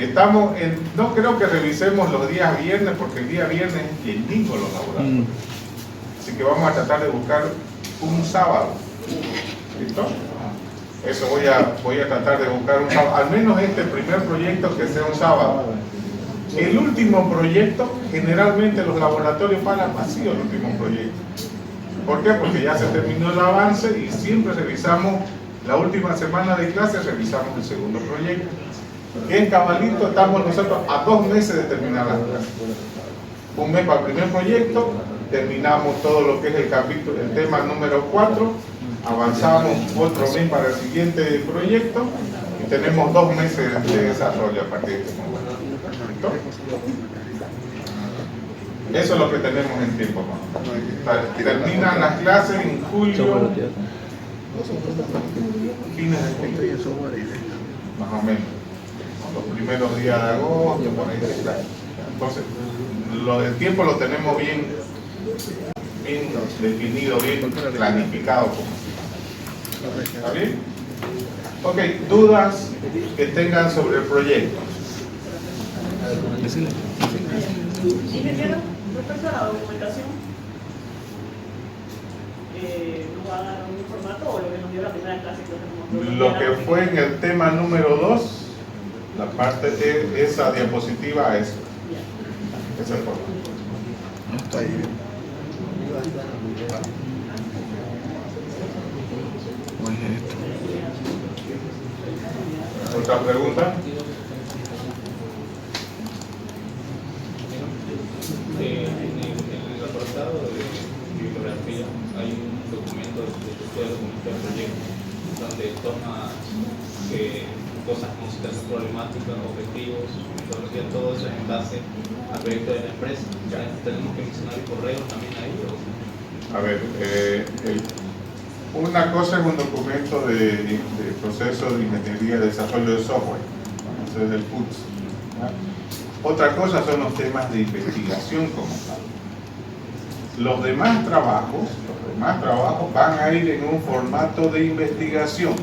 Estamos en, no creo que revisemos los días viernes, porque el día viernes es llenísimo los laboratorios. Así que vamos a tratar de buscar un sábado. ¿Listo? Eso voy a tratar de buscar un sábado. Al menos este primer proyecto que sea un sábado. El último proyecto, generalmente los laboratorios paran vacío el último proyecto. ¿Por qué? Porque ya se terminó el avance y siempre revisamos la última semana de clase, revisamos el segundo proyecto. En cabalito estamos nosotros a 2 meses de terminar las clases. Un mes para el primer proyecto, terminamos todo lo que es el tema número 4, avanzamos otro mes para el siguiente proyecto y tenemos 2 meses de desarrollo a partir de este momento. ¿Listo? Eso es lo que tenemos en tiempo, ¿no? Terminan las clases en julio, fines de julio, más o menos, los primeros días de agosto, por ahí de clase. Entonces, lo del tiempo lo tenemos bien definido, bien planificado. ¿Está bien? Ok, dudas que tengan sobre el proyecto. Ingeniero, respecto a la documentación, ¿no va a dar un formato o lo que nos dio la primera clase que nos mostró? Lo que fue en el tema número 2, la parte de esa diapositiva es el formato. Está ahí. ¿Cómo es esto? ¿Otra pregunta? En el apartado de bibliografía hay un documento del proyecto donde toma cosas como situación problemática, objetivos, metodología, todo eso en base al proyecto de la empresa. ¿Tenemos que mencionar el correo también ahí? A ver, una cosa es un documento de proceso de ingeniería de desarrollo de software, ese es el PUTS. Otra cosa son los temas de investigación como tal. Los demás trabajos van a ir en un formato de investigación.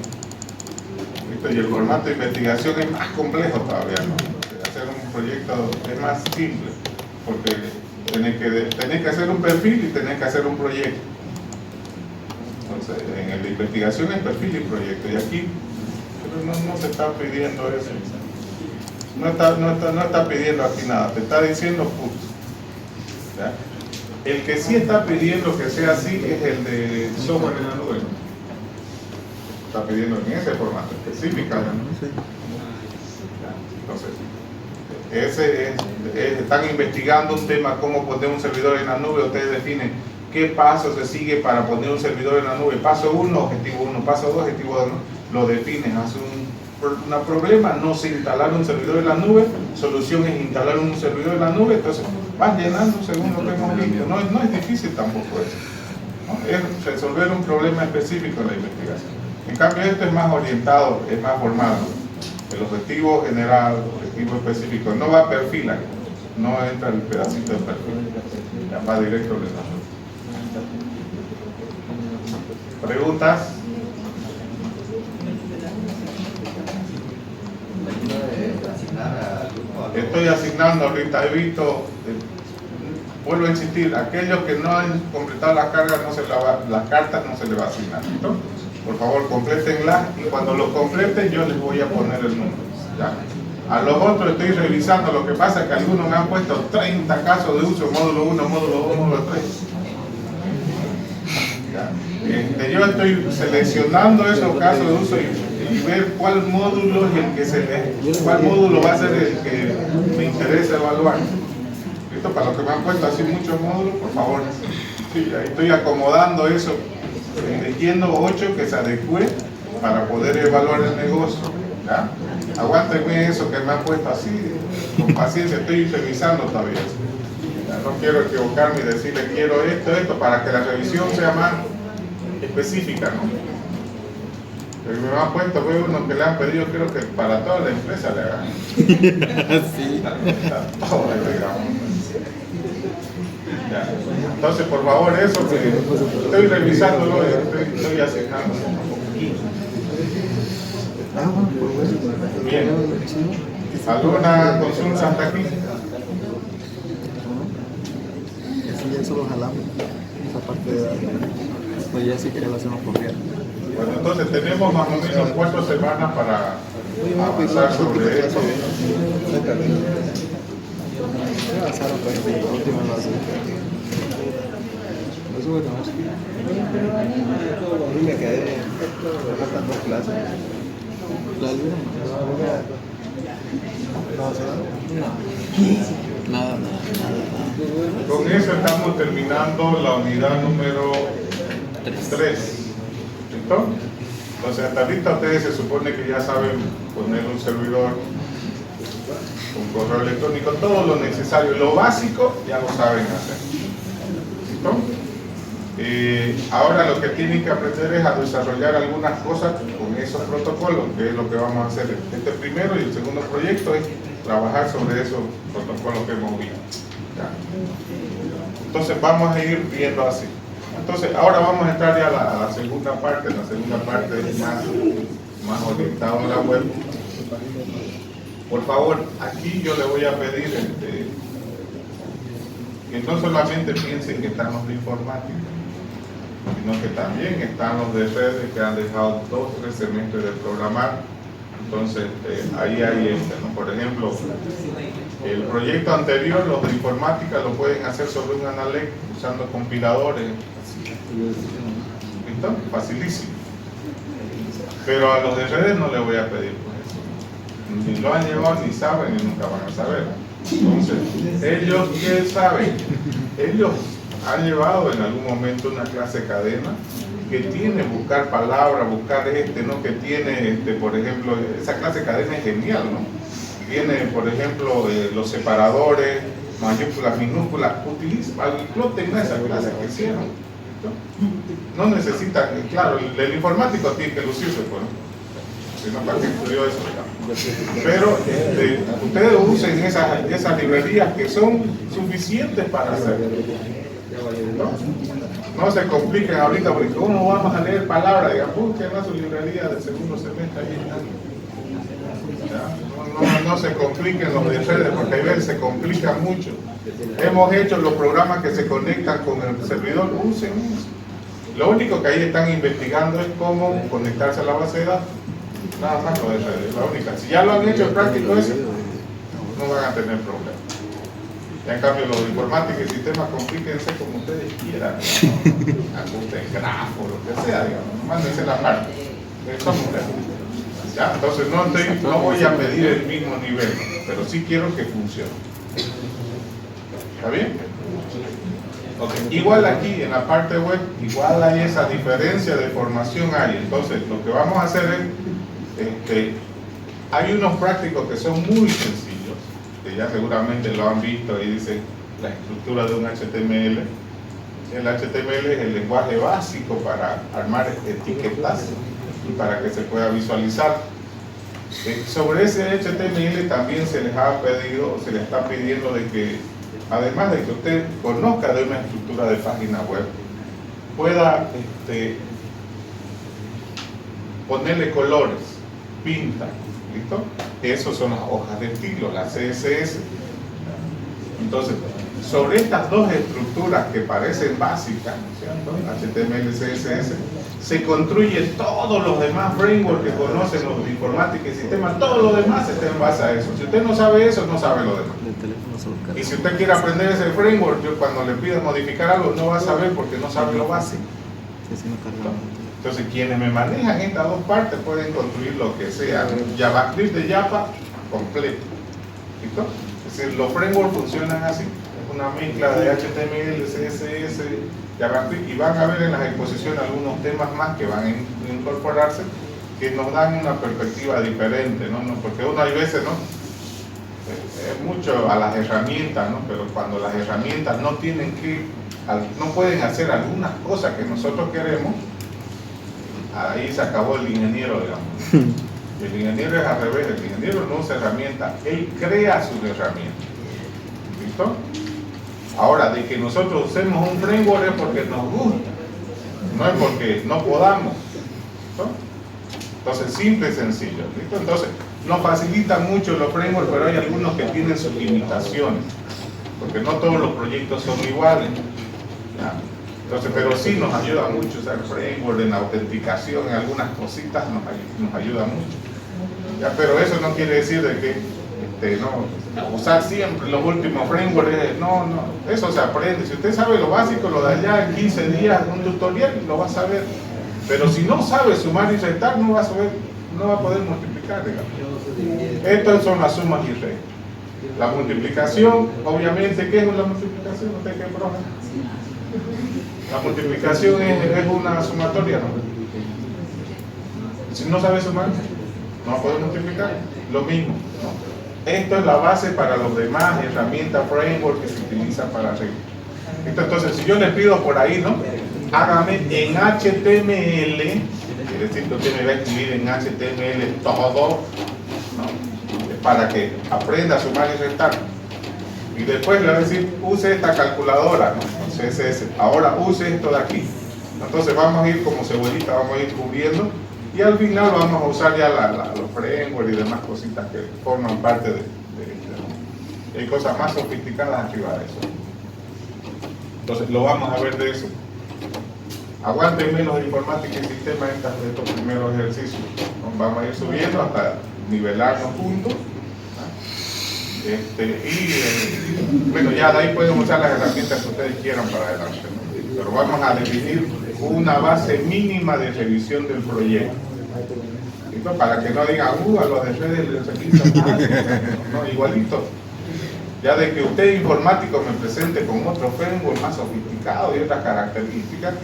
¿Listo? Y el formato de investigación es más complejo todavía, ¿no? Hacer un proyecto es más simple, porque tenés que hacer un perfil y tenés que hacer un proyecto. Entonces, en el de investigación es perfil y proyecto, y aquí no se está pidiendo eso. No está pidiendo aquí nada, te está diciendo punto. ¿Ya? El que sí está pidiendo que sea así es el de software en la nube. Está pidiendo en ese formato específico. Entonces, están investigando un tema, cómo poner un servidor en la nube. Ustedes definen qué paso se sigue para poner un servidor en la nube. Paso 1, objetivo 1, paso 2, objetivo 2, ¿no? Lo definen, hace un problema, no se instalar un servidor en la nube, solución es instalar un servidor en la nube. Entonces vas llenando según lo que hemos visto. No es difícil tampoco eso, ¿no? Es resolver un problema específico en la investigación. En cambio esto es más orientado, es más formal. El objetivo general, objetivo específico, no va a perfil ahí, no entra el pedacito de perfil, ya va directo al desarrollo. ¿Preguntas? Estoy asignando ahorita, he visto, vuelvo a insistir, aquellos que no han completado las cartas no se les va a asignar, ¿no? Por favor, complétenlas y cuando lo completen yo les voy a poner el número, ¿ya? A los otros estoy revisando, lo que pasa es que algunos me han puesto 30 casos de uso, módulo 1, módulo 2, módulo 3. Yo estoy seleccionando esos casos de uso y ver cuál módulo es el que cuál módulo va a ser el que me interesa evaluar. ¿Listo? Para los que me han puesto así muchos módulos, por favor. Sí, ahí estoy acomodando eso, eligiendo 8 que se adecue para poder evaluar el negocio. ¿Ya? Aguántenme eso que me han puesto así, con paciencia, estoy revisando todavía. Ya, no quiero equivocarme y decirle quiero esto, para que la revisión sea más específica, ¿no? Pero me han puesto, veo uno que le han pedido, creo que para toda la empresa le hagan. Sí. Todo le digamos. Ya. Entonces, por favor, eso que estoy revisándolo, estoy asignando. Bien. ¿Alguna consulta hasta aquí? Así ya solo jalamos esa parte de datos. Pues ya sí que lo hacemos por día. Bueno, entonces tenemos más o menos 4 semanas para avanzar sobre esto. Avanzaron pues la última base. Lo sube nomás. Y me quedé. Me faltan 2 clases. ¿La luna? No, Nada. Con eso estamos terminando la unidad número 3. ¿Listo? Entonces hasta ahorita ustedes se supone que ya saben poner un servidor, un correo electrónico, todo lo necesario, lo básico ya lo saben hacer. ¿Listo? Ahora lo que tienen que aprender es a desarrollar algunas cosas con esos protocolos, que es lo que vamos a hacer este primero, y el segundo proyecto es trabajar sobre esos protocolos que hemos visto. ¿Ya? Entonces vamos a ir viendo así. Entonces ahora vamos a entrar ya a la segunda parte. La segunda parte es más orientada a la web. Por favor, aquí yo le voy a pedir que no solamente piensen que están los de informática, sino que también están los de redes que han dejado 2 o 3 semestres de programar. Entonces ahí hay ¿no? Por ejemplo, el proyecto anterior, los de informática lo pueden hacer sobre un Analec usando compiladores. ¿Listo? Facilísimo. Pero a los de redes no les voy a pedir pues, ni lo han llevado, ni saben, ni nunca van a saber. Entonces, ellos, ¿qué saben? Ellos han llevado en algún momento una clase cadena que tiene buscar palabras, buscar ¿no? Que tiene, por ejemplo, esa clase cadena es genial, ¿no? Tiene, por ejemplo, los separadores, mayúsculas, minúsculas, exploten esa clase que hicieron. ¿No? No necesitan, claro, el informático tiene que lucirse, pues, ¿no? Si no, ¿para qué estudió eso? Pero ustedes usen esas librerías que son suficientes para hacer. No se compliquen ahorita, porque ¿cómo vamos a leer palabras? Digan, busquen su librería del segundo semestre, ahí están. No se compliquen los de redes, porque a veces se complican mucho. Hemos hecho los programas que se conectan con el servidor, usen eso. Lo único que ahí están investigando es cómo conectarse a la base de datos. Nada más lo de redes, la única. Si ya lo han hecho en práctico eso, no van a tener problemas. Ya en cambio los de informática y sistemas, complíquense como ustedes quieran, ajusten grafo, lo que sea, digamos, mándense la parte. Eso es ¿ya? Entonces no voy a pedir el mismo nivel, pero sí quiero que funcione. ¿Está bien? Okay. Igual aquí en la parte web, igual hay esa diferencia de formación ahí. Entonces lo que vamos a hacer es, hay unos prácticos que son muy sencillos, que ya seguramente lo han visto, y dice la estructura de un HTML. El HTML es el lenguaje básico para armar etiquetas y para que se pueda visualizar. Sobre ese HTML también se les ha pedido, se les está pidiendo de que, además de que usted conozca de una estructura de página web, pueda ponerle colores, pinta, ¿listo? Esos son las hojas de estilo, las CSS. Entonces, sobre estas dos estructuras que parecen básicas, ¿cierto? HTML, CSS, se construyen todos los demás frameworks que conocen los de informática y sistemas, todo lo demás está en base a eso. Si usted no sabe eso, no sabe lo demás. Y si usted quiere aprender ese framework, yo cuando le pida modificar algo, no va a saber porque no sabe lo básico. Entonces, quienes me manejan estas dos partes pueden construir lo que sea. JavaScript de Java completo. ¿Listo? Es decir, los frameworks funcionan así. Es una mezcla de HTML, CSS, JavaScript, y van a ver en las exposiciones algunos temas más que van a incorporarse que nos dan una perspectiva diferente, ¿no? Porque uno hay veces, ¿no? Es mucho a las herramientas, ¿no? Pero cuando las herramientas no pueden hacer algunas cosas que nosotros queremos, ahí se acabó el ingeniero, digamos. El ingeniero es al revés, el ingeniero no usa herramientas, él crea sus herramientas. ¿Listo? Ahora, de que nosotros usemos un framework es porque nos gusta, no es porque no podamos. ¿Listo? Entonces, simple y sencillo. ¿Listo? Entonces, nos facilitan mucho los frameworks, pero hay algunos que tienen sus limitaciones, porque no todos los proyectos son iguales. ¿Ya? Entonces, pero sí nos ayuda mucho usar framework en la autenticación, en algunas cositas nos ayuda mucho. ¿Ya? Pero eso no quiere decir de que usar siempre los últimos frameworks, eso se aprende. Si usted sabe lo básico, lo de allá en 15 días, un tutorial, lo va a saber. Pero si no sabe sumar y restar, no va a poder multiplicar, digamos. Estas son las sumas y restas. La multiplicación, obviamente, ¿qué es la multiplicación? ¿Usted qué profe? La multiplicación es una sumatoria, ¿no? Si no sabe sumar, no puede multiplicar. Lo mismo, ¿no? Esto es la base para los demás herramientas, framework que se utilizan para arreglar. Entonces, si yo le pido por ahí, ¿no? Hágame en HTML, es decir, que usted me va a escribir en HTML todo, ¿no? Para que aprenda a sumar y restar. Y después le va a decir, use esta calculadora, ¿no? CSS. Ahora use esto de aquí. Entonces vamos a ir como cebollita, vamos a ir cubriendo. Y al final vamos a usar ya los frameworks y demás cositas que forman parte de hay cosas más sofisticadas arriba de eso. Entonces lo vamos a ver de eso. Aguántenme los de informática y sistemas de estos primeros ejercicios. Vamos a ir subiendo hasta nivelarnos juntos. Bueno, ya de ahí pueden usar las herramientas que ustedes quieran para adelante, ¿no? Pero vamos a definir una base mínima de revisión del proyecto. ¿Listo? Para que no digan, a los de redes les requisan más. No, igualito. Ya de que usted informático me presente con otro framework más sofisticado y otras características,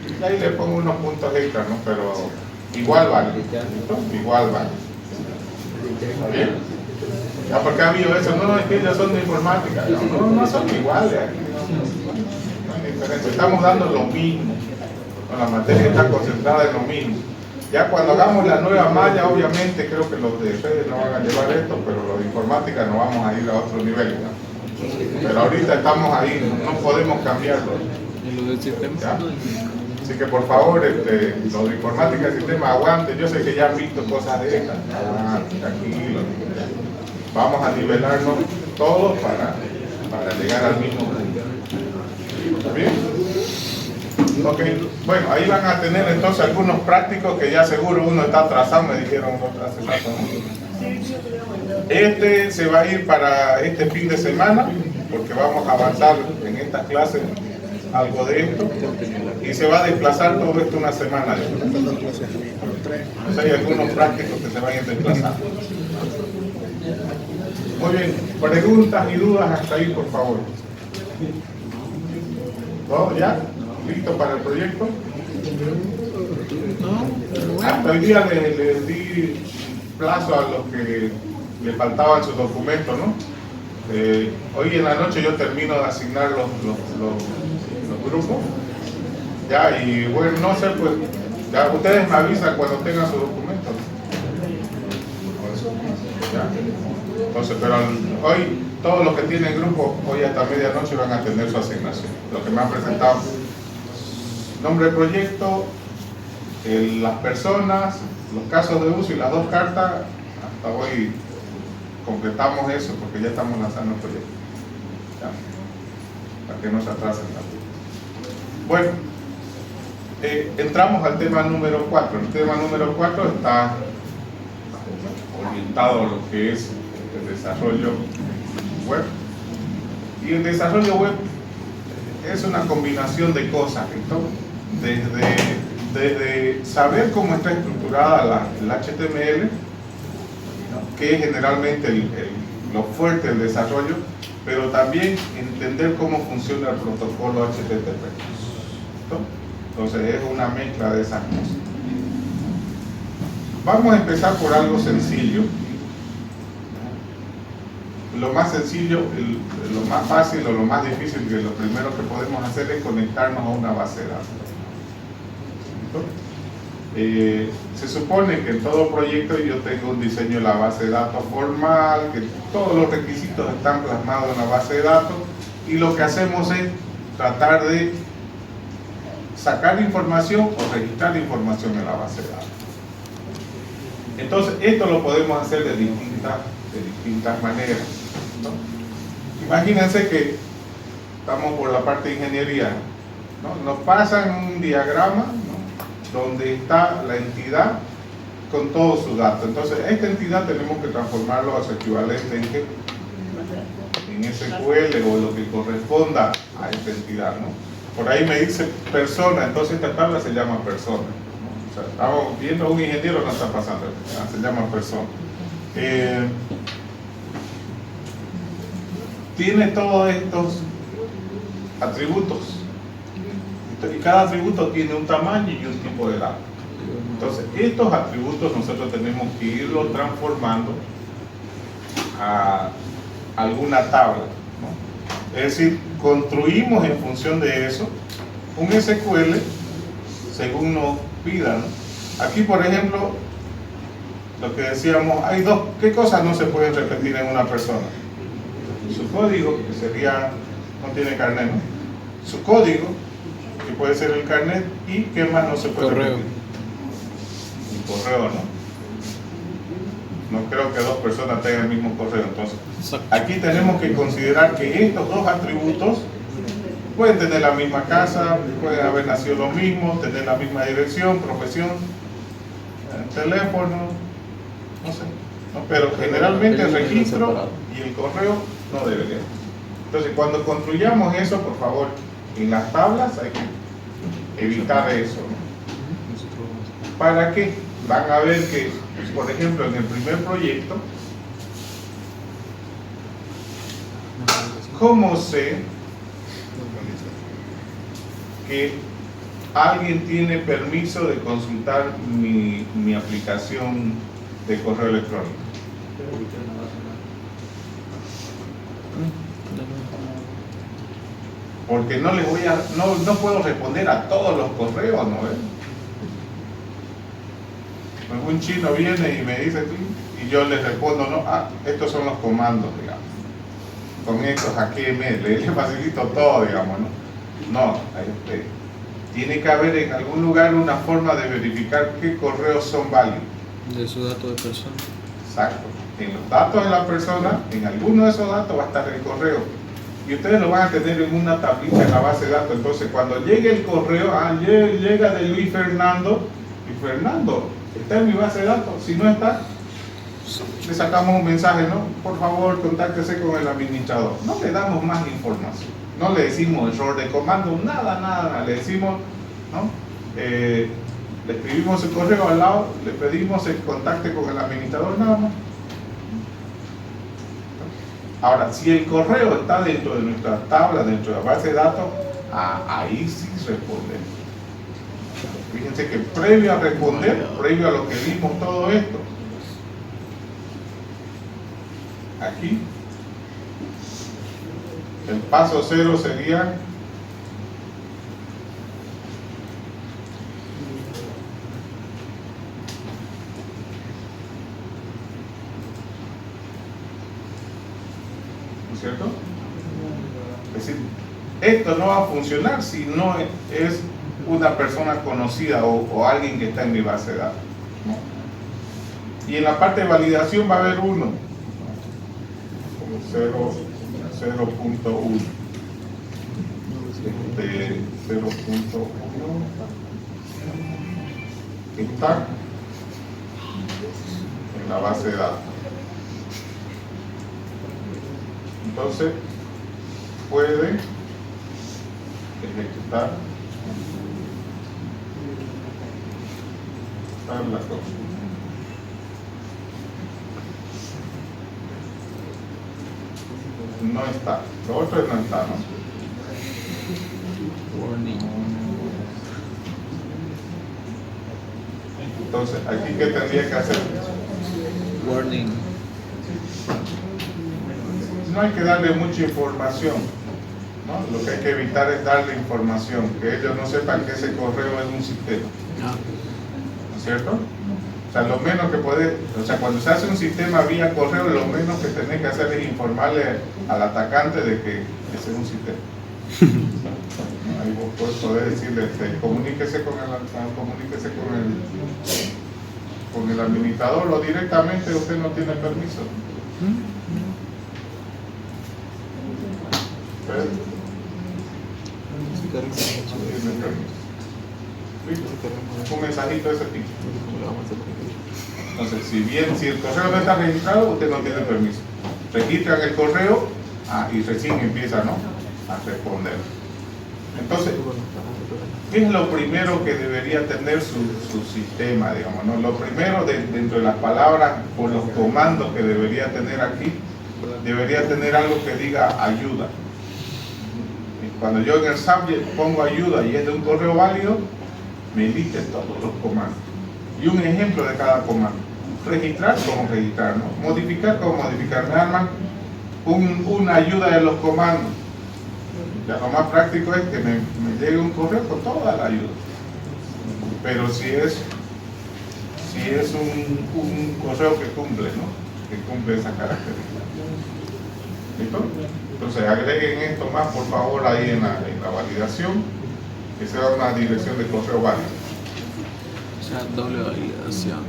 y ahí le pongo unos puntos extra, ¿no? Pero igual vale. ¿Listo? Igual vale. ¿Está bien? Ya porque ha habido eso, no, es que ellos son de informática, no son iguales, aquí no hay diferencia, estamos dando lo mismo, la materia está concentrada en lo mismo. Ya cuando hagamos la nueva malla, obviamente creo que los de redes no van a llevar esto, pero los de informática no vamos a ir a otro nivel, ¿no? Pero ahorita estamos ahí, no podemos cambiarlo. ¿Y lo del sistema? ¿Ya? Así que por favor, los de informática y sistema aguanten, yo sé que ya han visto cosas de estas, tranquilos. Vamos a nivelarnos todos para llegar al mismo punto. ¿Está bien? Ok, bueno, ahí van a tener entonces algunos prácticos que ya seguro uno está atrasado, me dijeron hace rato. Este se va a ir para este fin de semana, porque vamos a avanzar en estas clases algo de esto, y se va a desplazar todo esto una semana después. Entonces hay algunos prácticos que se van a ir desplazando. Muy bien, preguntas y dudas hasta ahí, por favor. ¿Todo ya? ¿Listo para el proyecto? Hasta hoy día les di plazo a los que le faltaban sus documentos, ¿no? Hoy en la noche yo termino de asignar los grupos. Ya, y bueno, no sé, pues, ya ustedes me avisan cuando tengan sus documentos. Ya. Entonces, pero hoy todos los que tienen grupo, hoy hasta medianoche van a tener su asignación. Los que me han presentado nombre de proyecto, las personas, los casos de uso y las dos cartas, hasta hoy completamos eso porque ya estamos lanzando el proyecto. ¿Ya? Para que no se atrasen tanto. Bueno, entramos al tema número 4. El tema número 4 está orientado a lo que es el desarrollo web. Y el desarrollo web es una combinación de cosas, desde saber cómo está estructurada el HTML, que es generalmente lo fuerte del desarrollo, pero también entender cómo funciona el protocolo HTTP. Entonces es una mezcla de esas cosas. Vamos a empezar por algo sencillo. Lo más sencillo, lo más fácil o lo más difícil, que lo primero que podemos hacer es conectarnos a una base de datos. Se supone que en todo proyecto yo tengo un diseño de la base de datos formal, que todos los requisitos están plasmados en la base de datos, y lo que hacemos es tratar de sacar información o registrar información en la base de datos. Entonces, esto lo podemos hacer de distintas maneras, ¿no? Imagínense que estamos por la parte de ingeniería, ¿no? Nos pasan un diagrama, ¿no? Donde está la entidad con todos sus datos. Entonces, esta entidad tenemos que transformarlo a su equivalente en SQL o lo que corresponda a esta entidad, ¿no? Por ahí me dice persona, entonces esta tabla se llama persona, ¿no? O sea, estamos viendo a un ingeniero, no está pasando, se llama persona. tiene todos estos atributos. Y cada atributo tiene un tamaño y un tipo de dato. Entonces, estos atributos nosotros tenemos que irlos transformando a alguna tabla, ¿no? Es decir, construimos en función de eso un SQL según nos pida, ¿no? Aquí, por ejemplo, lo que decíamos, hay dos, ¿qué cosas no se pueden repetir en una persona? Su código, que sería, no tiene carnet, ¿no? Su código, que puede ser el carnet, y ¿qué más no se puede Correo. repetir? El correo, ¿no? No creo que dos personas tengan el mismo correo. Entonces, aquí tenemos que considerar que estos dos atributos pueden tener la misma casa, pueden haber nacido lo mismo, tener la misma dirección, profesión, teléfono, no sé, ¿no? Pero generalmente el registro y el correo no deberían. Entonces, cuando construyamos eso, por favor, en las tablas hay que evitar eso, ¿no? ¿Para qué? Van a ver que, por ejemplo, en el primer proyecto, ¿cómo sé que alguien tiene permiso de consultar mi aplicación de correo electrónico? Porque no les voy a, no puedo responder a todos los correos, ¿no? Un chino viene y me dice, y yo le respondo, no, estos son los comandos, digamos. Con estos HTML, le facilito todo, digamos, ¿no? No, tiene que haber en algún lugar una forma de verificar qué correos son válidos. De su dato de persona. Exacto. En los datos de la persona, en alguno de esos datos va a estar el correo. Y ustedes lo van a tener en una tablita en la base de datos. Entonces, cuando llegue el correo, llega de Luis Fernando, y Fernando está en mi base de datos. Si no está, le sacamos un mensaje, ¿no? Por favor, contáctese con el administrador. No le damos más información. No le decimos error de comando, nada. Le decimos, ¿no? Le escribimos el correo al lado, le pedimos el contacte con el administrador, nada más. Ahora, si el correo está dentro de nuestra tabla, dentro de la base de datos, ahí sí respondemos. Fíjense que previo a responder, previo a lo que vimos todo esto, aquí, el paso 0 sería ¿no es cierto? Es decir, esto no va a funcionar si no es una persona conocida o alguien que está en mi base de datos, ¿no? Y en la parte de validación va a haber uno, como 0.1 de 0.1 está en la base de datos. Entonces puede ejecutar la cosa. No está, lo otro no está, ¿no? Warning. Entonces, ¿aquí qué tendría que hacer? Warning. No hay que darle mucha información, ¿no? Lo que hay que evitar es darle información, que ellos no sepan que ese correo es un sistema, ¿no es cierto? O sea, lo menos que puede, o sea, cuando se hace un sistema vía correo, lo menos que tenés que hacer es informarle al atacante de que ese es un sistema. Ahí vos podés decirle, comuníquese con el administrador o directamente usted no tiene permiso. Un mensajito de ese tipo. Entonces, si el correo no está registrado, usted no tiene permiso. Registran el correo y recién empieza, ¿no?, a responder. Entonces, ¿qué es lo primero que debería tener su sistema, digamos, ¿no? Lo primero dentro de las palabras o los comandos que debería tener aquí, debería tener algo que diga ayuda. Cuando yo en el subject pongo ayuda y es de un correo válido, me liste todos los comandos. Y un ejemplo de cada comando. Registrar, como registrar, ¿no? Modificar, como modificar. Me arman una ayuda de los comandos. Ya lo más práctico es que me llegue un correo con toda la ayuda. Pero si es un correo que cumple, ¿no? Que cumple esa característica. ¿Listo? Entonces agreguen esto más, por favor, ahí en la validación, que sea una dirección de correo válida. O sea, doble validación.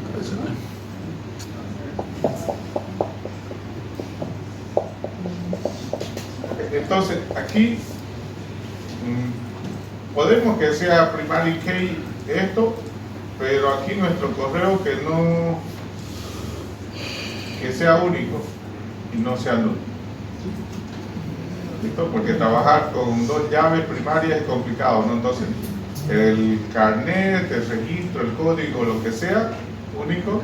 Entonces, aquí podemos que sea primary key esto, pero aquí nuestro correo que sea único y no sea nulo. ¿Listo? Porque trabajar con dos llaves primarias es complicado, ¿no? Entonces, el carnet, el registro, el código, lo que sea, único,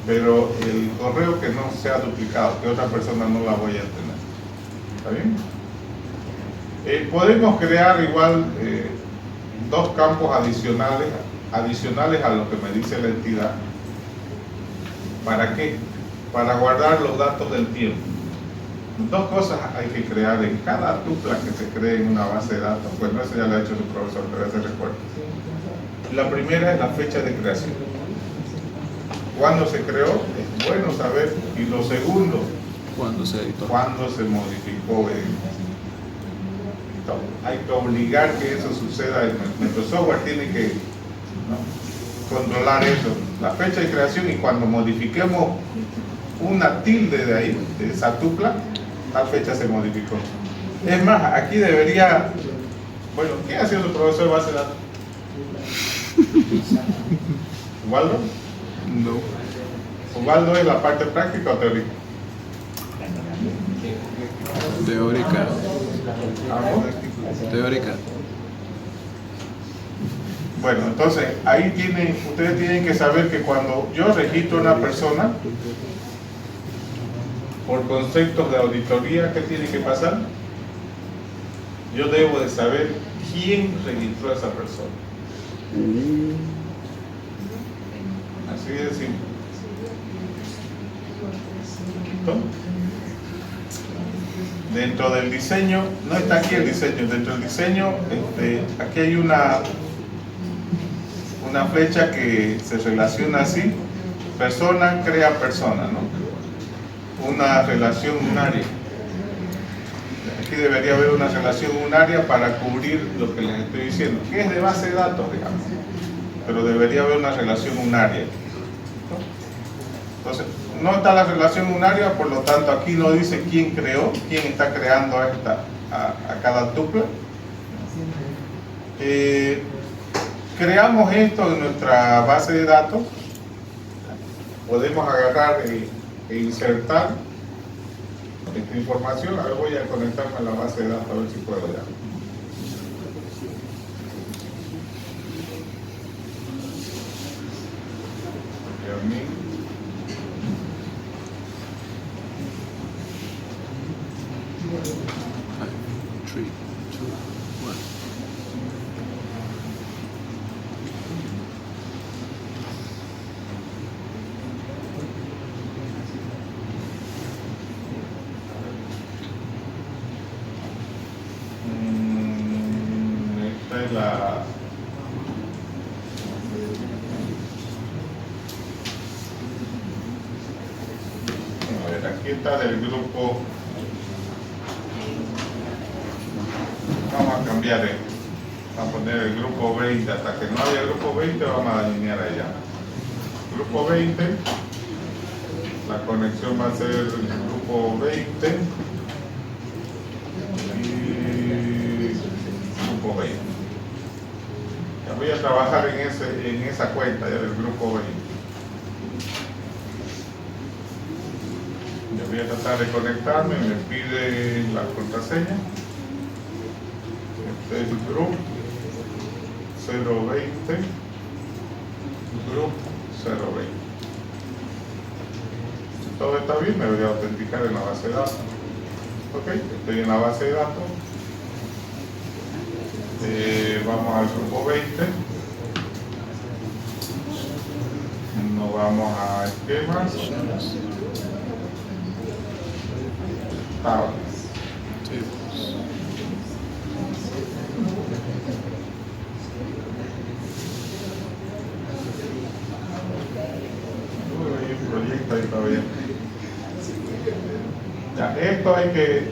pero el correo que no sea duplicado, que otra persona no la vaya a tener. ¿Está bien? Podemos crear igual dos campos adicionales a lo que me dice la entidad. ¿Para qué? Para guardar los datos del tiempo. Dos cosas hay que crear en cada tupla que se cree en una base de datos. Bueno, eso ya lo ha hecho su profesor, pero ese recuerdo. La primera es la fecha de creación. ¿Cuándo se creó? Es bueno saber. Y lo segundo, ¿Cuándo se editó? ¿cuándo se modificó? Hay que obligar que eso suceda. Nuestro software tiene que, ¿no?, controlar eso, la fecha de creación, y cuando modifiquemos una tilde de ahí, de esa tupla, tal fecha se modificó. Es más, aquí debería, bueno, ¿qué ha sido su profesor de base de datos? ¿Ubaldo? No. ¿Ubaldo es la parte práctica o teórica? Teórica. ¿Algo? Teórica. Bueno, entonces ahí ustedes tienen que saber que cuando yo registro a una persona por conceptos de auditoría, ¿qué tiene que pasar? Yo debo de saber quién registró a esa persona. Así de simple. ¿Listo? Dentro del diseño, no está aquí el diseño, dentro del diseño, aquí hay una flecha que se relaciona así: persona crea persona, ¿no? Una relación unaria. Aquí debería haber una relación unaria para cubrir lo que les estoy diciendo, que es de base de datos, digamos, pero debería haber una relación unaria. Entonces, no está la relación unaria, por lo tanto aquí no dice quién creó, quién está creando a cada tupla. Creamos esto en nuestra base de datos. Podemos agarrar e insertar esta información. Ahora voy a conectarme a la base de datos a ver si puedo ya. Y a mí. 3, 2, 1. Esta es la... A ver, aquí está del grupo... Vamos a cambiar esto. Vamos a poner el grupo 20. Hasta que no haya grupo 20 vamos a alinear allá. Grupo 20. La conexión va a ser el grupo 20 y grupo 20. Ya voy a trabajar en esa cuenta ya del grupo 20. Ya voy a tratar de conectarme. Me pide la contraseña. Este es el group 020, group 020. todo está bien, me voy a autenticar en la base de datos. Ok, estoy en la base de datos. Vamos al grupo 20. Nos vamos a esquemas. Tablas. Tables. Hay un proyecto ahí todavía. Ya, esto hay que,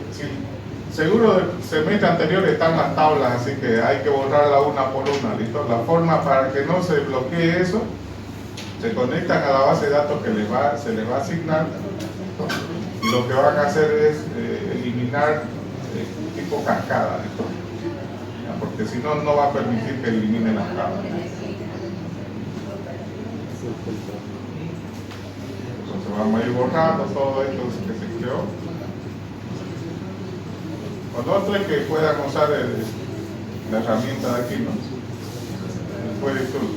seguro del semestre anterior están las tablas, así que hay que borrarla una por una, ¿listo? La forma para que no se bloquee eso, se conectan a la base de datos que se les va a asignar, y lo que van a hacer es eliminar tipo cascada, ¿listo? Ya, porque si no, no va a permitir que eliminen las tablas. Entonces vamos a ir borrando todo esto que se creó. Lo otro es que puedan usar la herramienta de aquí, ¿no? El Query Tool.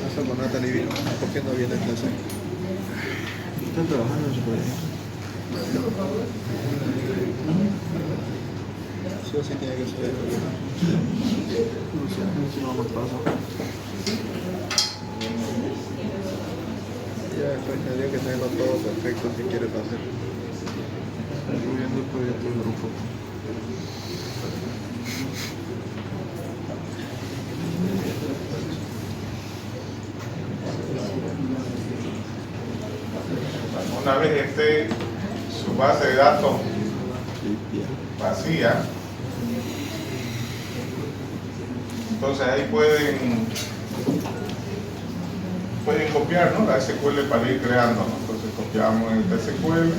Pasa con Natalie vino. ¿Por qué no viene a clase? Está trabajando en su proyecto. Sí o sí tiene que ser. No sé, si no me pasa. Ya después tendría que tenerlo todo perfecto si quiere pasar. Estoy viendo el proyecto del grupo. Una vez esté su base de datos vacía, entonces ahí pueden copiar, ¿no? La SQL para ir creando, ¿no? Entonces copiamos el SQL.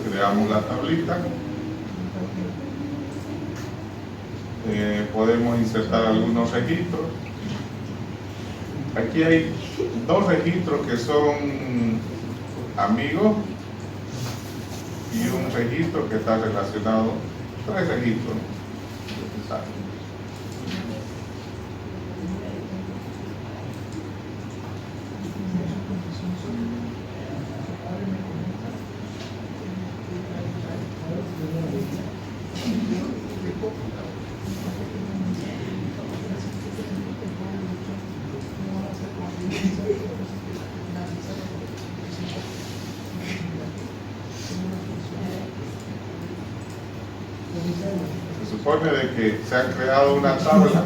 Creamos la tablita. Podemos insertar algunos registros. Aquí hay dos registros que son amigos y un registro que está relacionado, tres registros. Se supone de que se ha creado una tabla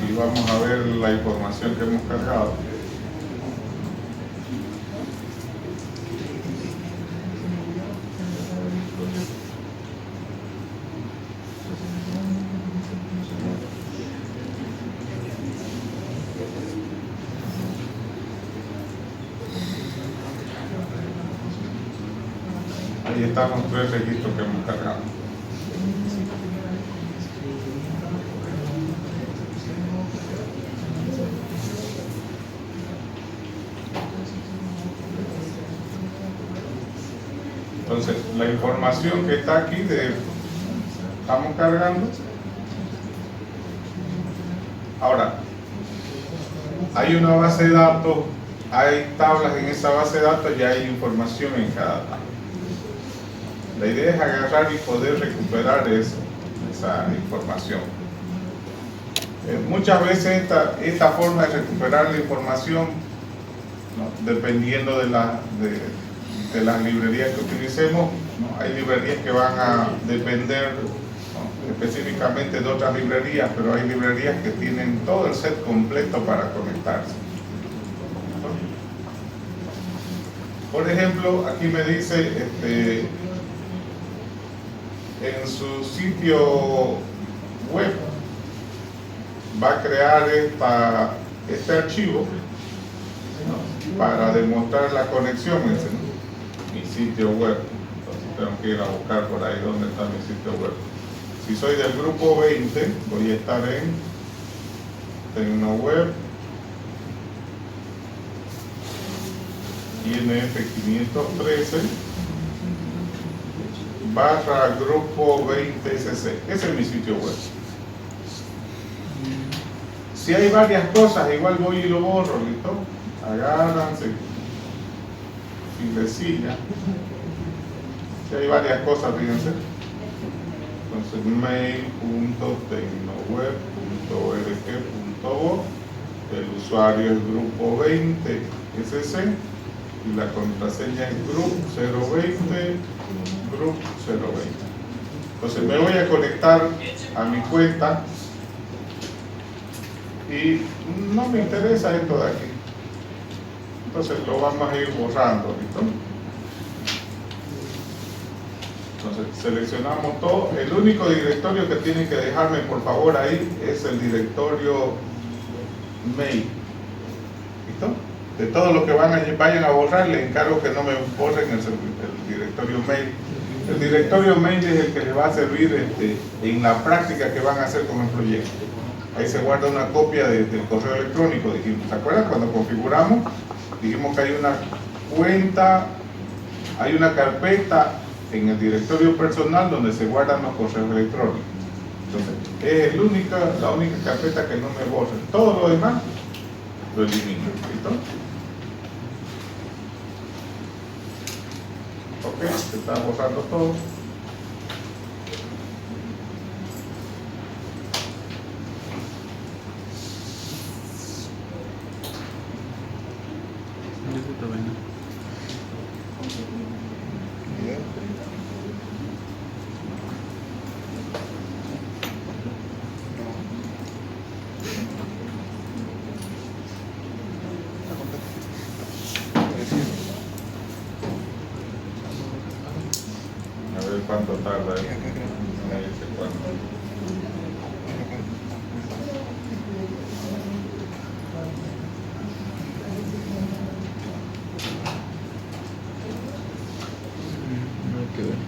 y vamos a ver la información que hemos cargado. Ahí están los tres registros que hemos cargado. Entonces, la información que está aquí estamos cargando. Ahora, hay una base de datos, hay tablas en esa base de datos y hay información en cada tabla. La idea es agarrar y poder recuperar esa información. Muchas veces esta forma de recuperar la información, ¿no? Dependiendo de las librerías que utilicemos, ¿no? Hay librerías que van a depender ¿no? Específicamente de otras librerías, pero hay librerías que tienen todo el set completo para conectarse. ¿No? Por ejemplo, aquí me dice en su sitio web va a crear este archivo, ¿no? Para demostrar la conexión en mi sitio web. Entonces tengo que ir a buscar por ahí donde está mi sitio web. Si soy del grupo 20, voy a estar en Tecnoweb INF 513 barra grupo 20 SC. Ese es mi sitio web. Si hay varias cosas, igual voy y lo borro, ¿listo? Agárranse, filecilla. Si hay varias cosas, fíjense. Entonces, mail.tecnoweb.org.bo, el usuario es grupo 20 SC y la contraseña es group 020 group 020. Entonces me voy a conectar a mi cuenta y no me interesa esto de aquí. Entonces lo vamos a ir borrando, ¿listo? Entonces seleccionamos todo. El único directorio que tienen que dejarme por favor ahí es el directorio mail. ¿Listo? De todo lo que vayan a borrar, les encargo que no me borren el directorio mail. El directorio mail es el que les va a servir en la práctica que van a hacer con el proyecto. Ahí se guarda una copia del correo electrónico. ¿Se acuerdan? Cuando configuramos, dijimos que hay una cuenta, hay una carpeta en el directorio personal donde se guardan los correos electrónicos. Entonces, es la única carpeta que no me borren. Todo lo demás lo elimino. ¿Listo? Ok, se está borrando todo. A ver cuánto tarda ahí. Me dice cuánto. No hay que ver.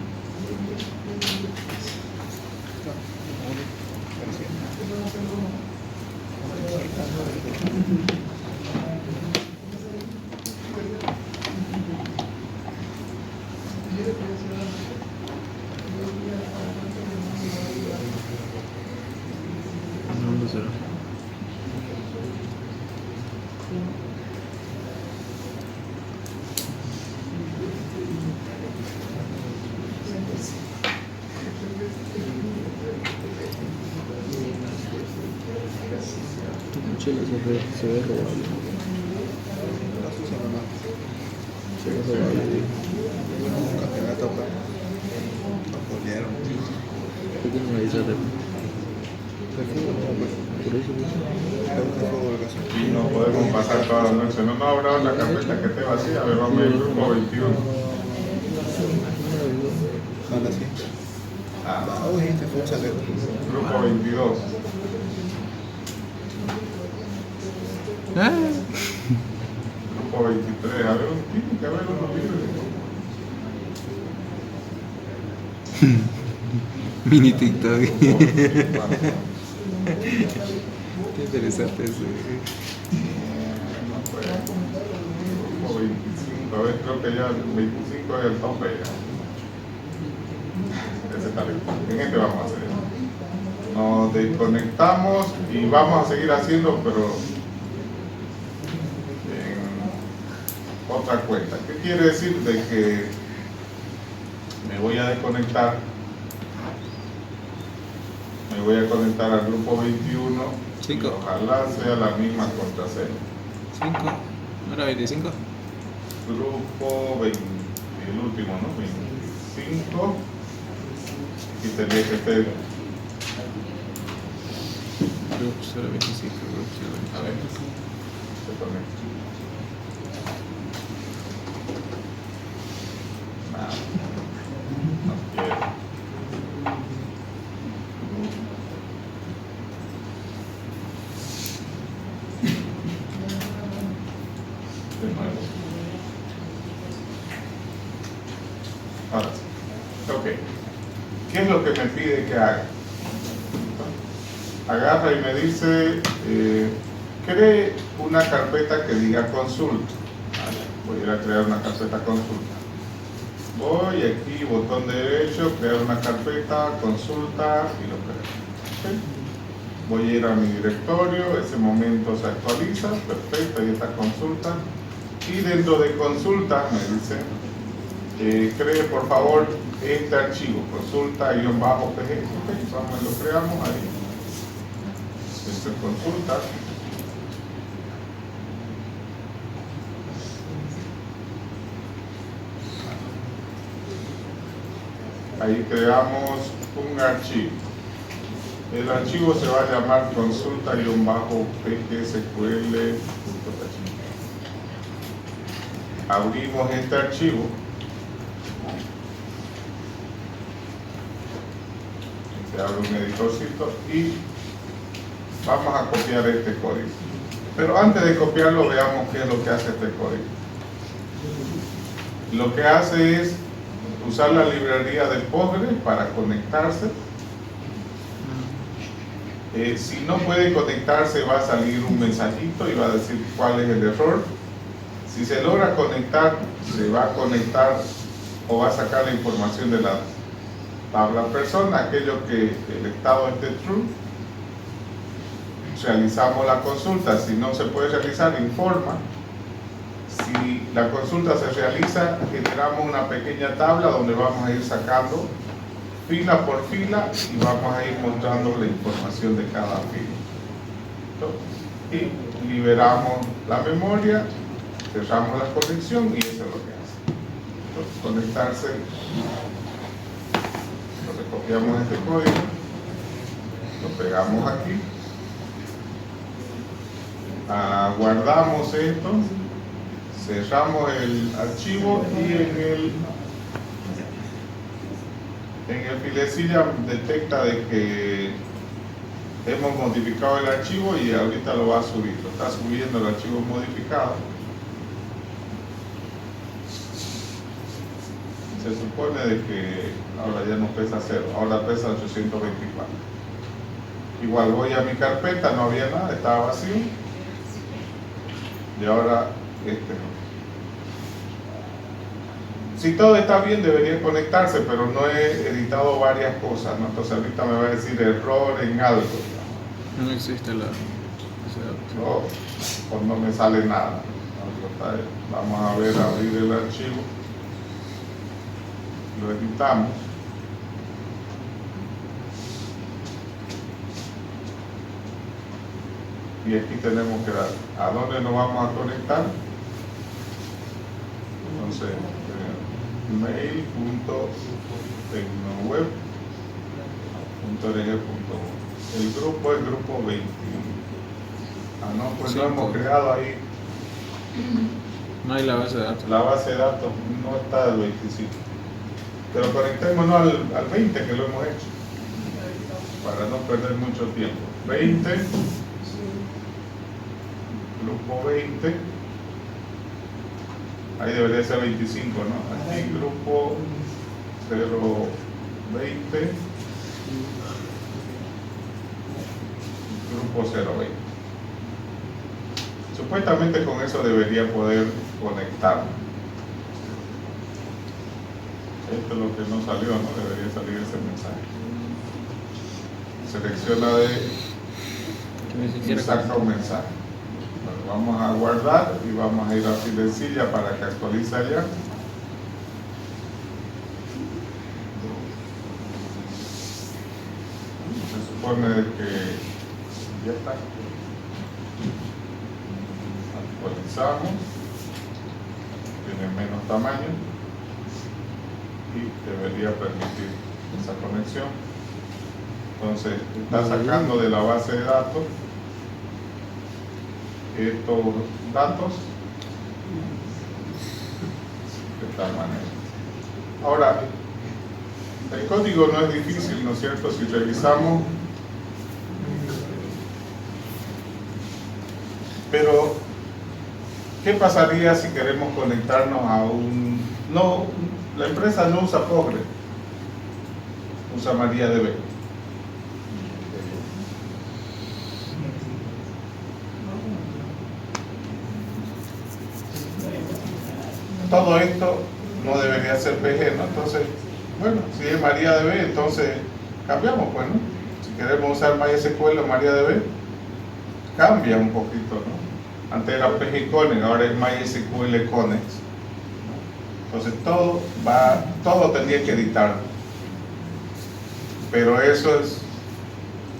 ¿Dónde será? Chile se ve robable. Se ve robable. Un campeonato acá. Nos volvieron. ¿Por qué no me dice de por eso? Y no podemos pasar toda la noche. No habrá otra carpeta que esté vacía. A ver, vamos al grupo 21. Ahora sí. Ah, Uy, este fue un salero. grupo 22. Grupo 23. A ver, tiene que haber uno libre. Mini TikTok. Grupo 24. Qué interesante eso. Grupo 25. A ver, creo que ya el 25 es el tope ya. Ese está bien. En este vamos a hacer. Nos desconectamos y vamos a seguir haciendo, pero en otra cuenta. ¿Qué quiere decir? De que me voy a desconectar, me voy a conectar al grupo 21 Cinco. y ojalá sea la misma contraseña. 5. ¿No era 25? Grupo 20, el último, ¿no? 25. Y tendría que ser Group 025, Group A ver, 025. se conecta. Nada. No quiero. De nuevo. Ahora sí. Ok. ¿Qué es lo que me pide que haga? Agarra y me dice, cree una carpeta que diga consulta. Vale, voy a ir a crear una carpeta consulta. Voy aquí, botón derecho, crear una carpeta, consulta y lo creo. ¿Okay? Voy a ir a mi directorio, ese momento se actualiza, perfecto, ahí está consulta. Y dentro de consulta me dice, cree por favor este archivo, consulta-pg. Ok, vamos, lo creamos ahí. Esto es consulta. Ahí creamos un archivo. El archivo se va a llamar consulta-pgsql.html. Abrimos este archivo. Se abre un editorcito y vamos a copiar este código. Pero antes de copiarlo, veamos qué es lo que hace este código. Lo que hace es usar la librería de Postgres para conectarse. Si no puede conectarse, va a salir un mensajito y va a decir cuál es el error. Si se logra conectar, se va a conectar o va a sacar la información de la tabla persona, aquello que el estado esté true. Realizamos la consulta. Si no se puede realizar, informa. Si la consulta se realiza, generamos una pequeña tabla donde vamos a ir sacando fila por fila y vamos a ir mostrando la información de cada fila. Y liberamos la memoria, cerramos la conexión y eso es lo que hace. Entonces, conectarse. Entonces copiamos este código, lo pegamos aquí, guardamos esto, cerramos el archivo y en el filecilla detecta de que hemos modificado el archivo y ahorita lo va a subir, lo está subiendo el archivo modificado. Se supone de que ahora ya no pesa 0, ahora pesa 824. Igual voy a mi carpeta, no había nada, estaba vacío. Y ahora si todo está bien debería conectarse, pero no he editado varias cosas, ¿no? Entonces ahorita me va a decir error en algo. No existe la... O no me sale nada. Vamos a ver, abrir el archivo. Lo editamos. Y aquí tenemos que dar a dónde nos vamos a conectar. Entonces, mail.tecnoweb.org. El grupo es grupo 20. No, pues lo hemos creado ahí. No hay la base de datos. La base de datos no está del 25. Pero conectémonos al 20 que lo hemos hecho. Para no perder mucho tiempo. 20. Grupo 20. Ahí debería ser 25, ¿no? Aquí grupo 020. Grupo 020. Supuestamente con eso debería poder conectar. Esto es lo que no salió, ¿no? Debería salir ese mensaje. Selecciona y saca un mensaje. Bueno, vamos a guardar y vamos a ir a filecilla para que actualice allá. Se supone que ya está. Actualizamos. Tiene menos tamaño y debería permitir esa conexión. Entonces, está sacando de la base de datos estos datos de tal manera. Ahora, el código no es difícil, ¿no es cierto? Si revisamos, pero ¿qué pasaría si queremos conectarnos a un... No, la empresa no usa Postgre, usa MariaDB. Todo esto no debería ser PG, ¿no? Entonces, bueno, si es MariaDB, entonces cambiamos, pues, ¿no? Si queremos usar MySQL o MariaDB, cambia un poquito, ¿no? Antes era PG Connect, ahora es MySQL Connect. Entonces todo tendría que editar. Pero eso es,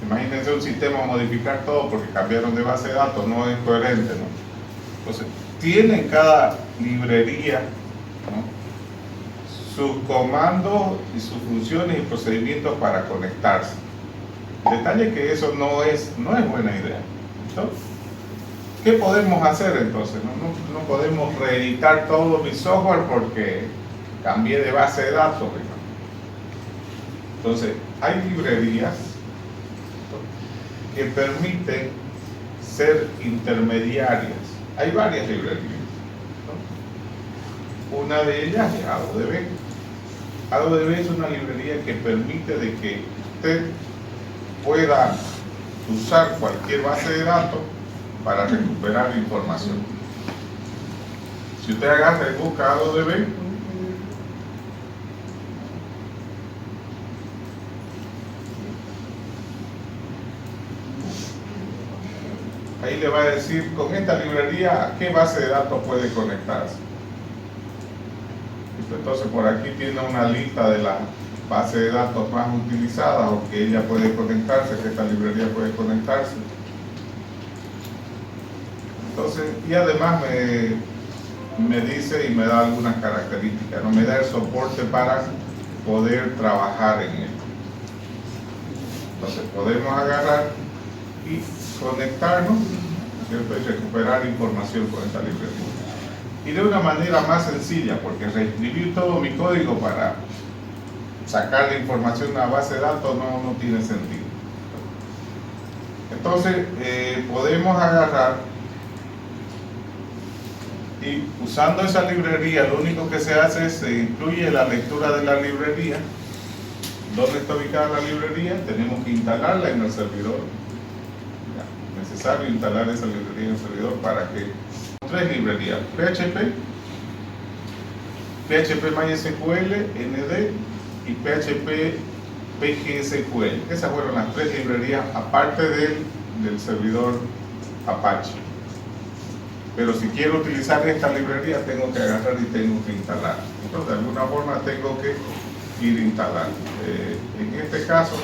imagínense un sistema modificar todo porque cambiaron de base de datos, no es coherente, ¿no? Entonces, tiene cada librería, ¿no?, sus comandos y sus funciones y procedimientos para conectarse. El detalle es que eso no es buena idea. ¿No? ¿Qué podemos hacer entonces? No podemos reeditar todo mi software porque cambié de base de datos, ¿no? Entonces, hay librerías, ¿no?, que permiten ser intermediarias. Hay varias librerías, ¿no? Una de ellas es AdoDB. AdoDB es una librería que permite de que usted pueda usar cualquier base de datos para recuperar información. Si usted agarra y busca AdoDB, ahí le va a decir con esta librería a qué base de datos puede conectarse. Entonces por aquí tiene una lista de las bases de datos más utilizadas o que ella puede conectarse, que esta librería puede conectarse. Entonces, y además me dice y me da algunas características, ¿no? Me da el soporte para poder trabajar en esto. Entonces podemos agarrar y conectarnos, ¿cierto?, y recuperar información con esta librería. Y de una manera más sencilla, porque reescribir todo mi código para sacar la información a una base de datos no tiene sentido. Entonces, podemos agarrar y usando esa librería, lo único que se hace es se incluye la lectura de la librería. ¿Dónde está ubicada la librería? Tenemos que instalarla en el servidor. Ya, necesario instalar esa librería en el servidor para que... Tres librerías: PHP, PHP MySQL, ND y PHP PGSQL. Esas fueron las tres librerías aparte del servidor Apache. Pero si quiero utilizar esta librería tengo que agarrar y tengo que instalar. Entonces de alguna forma tengo que ir instalando. En este caso,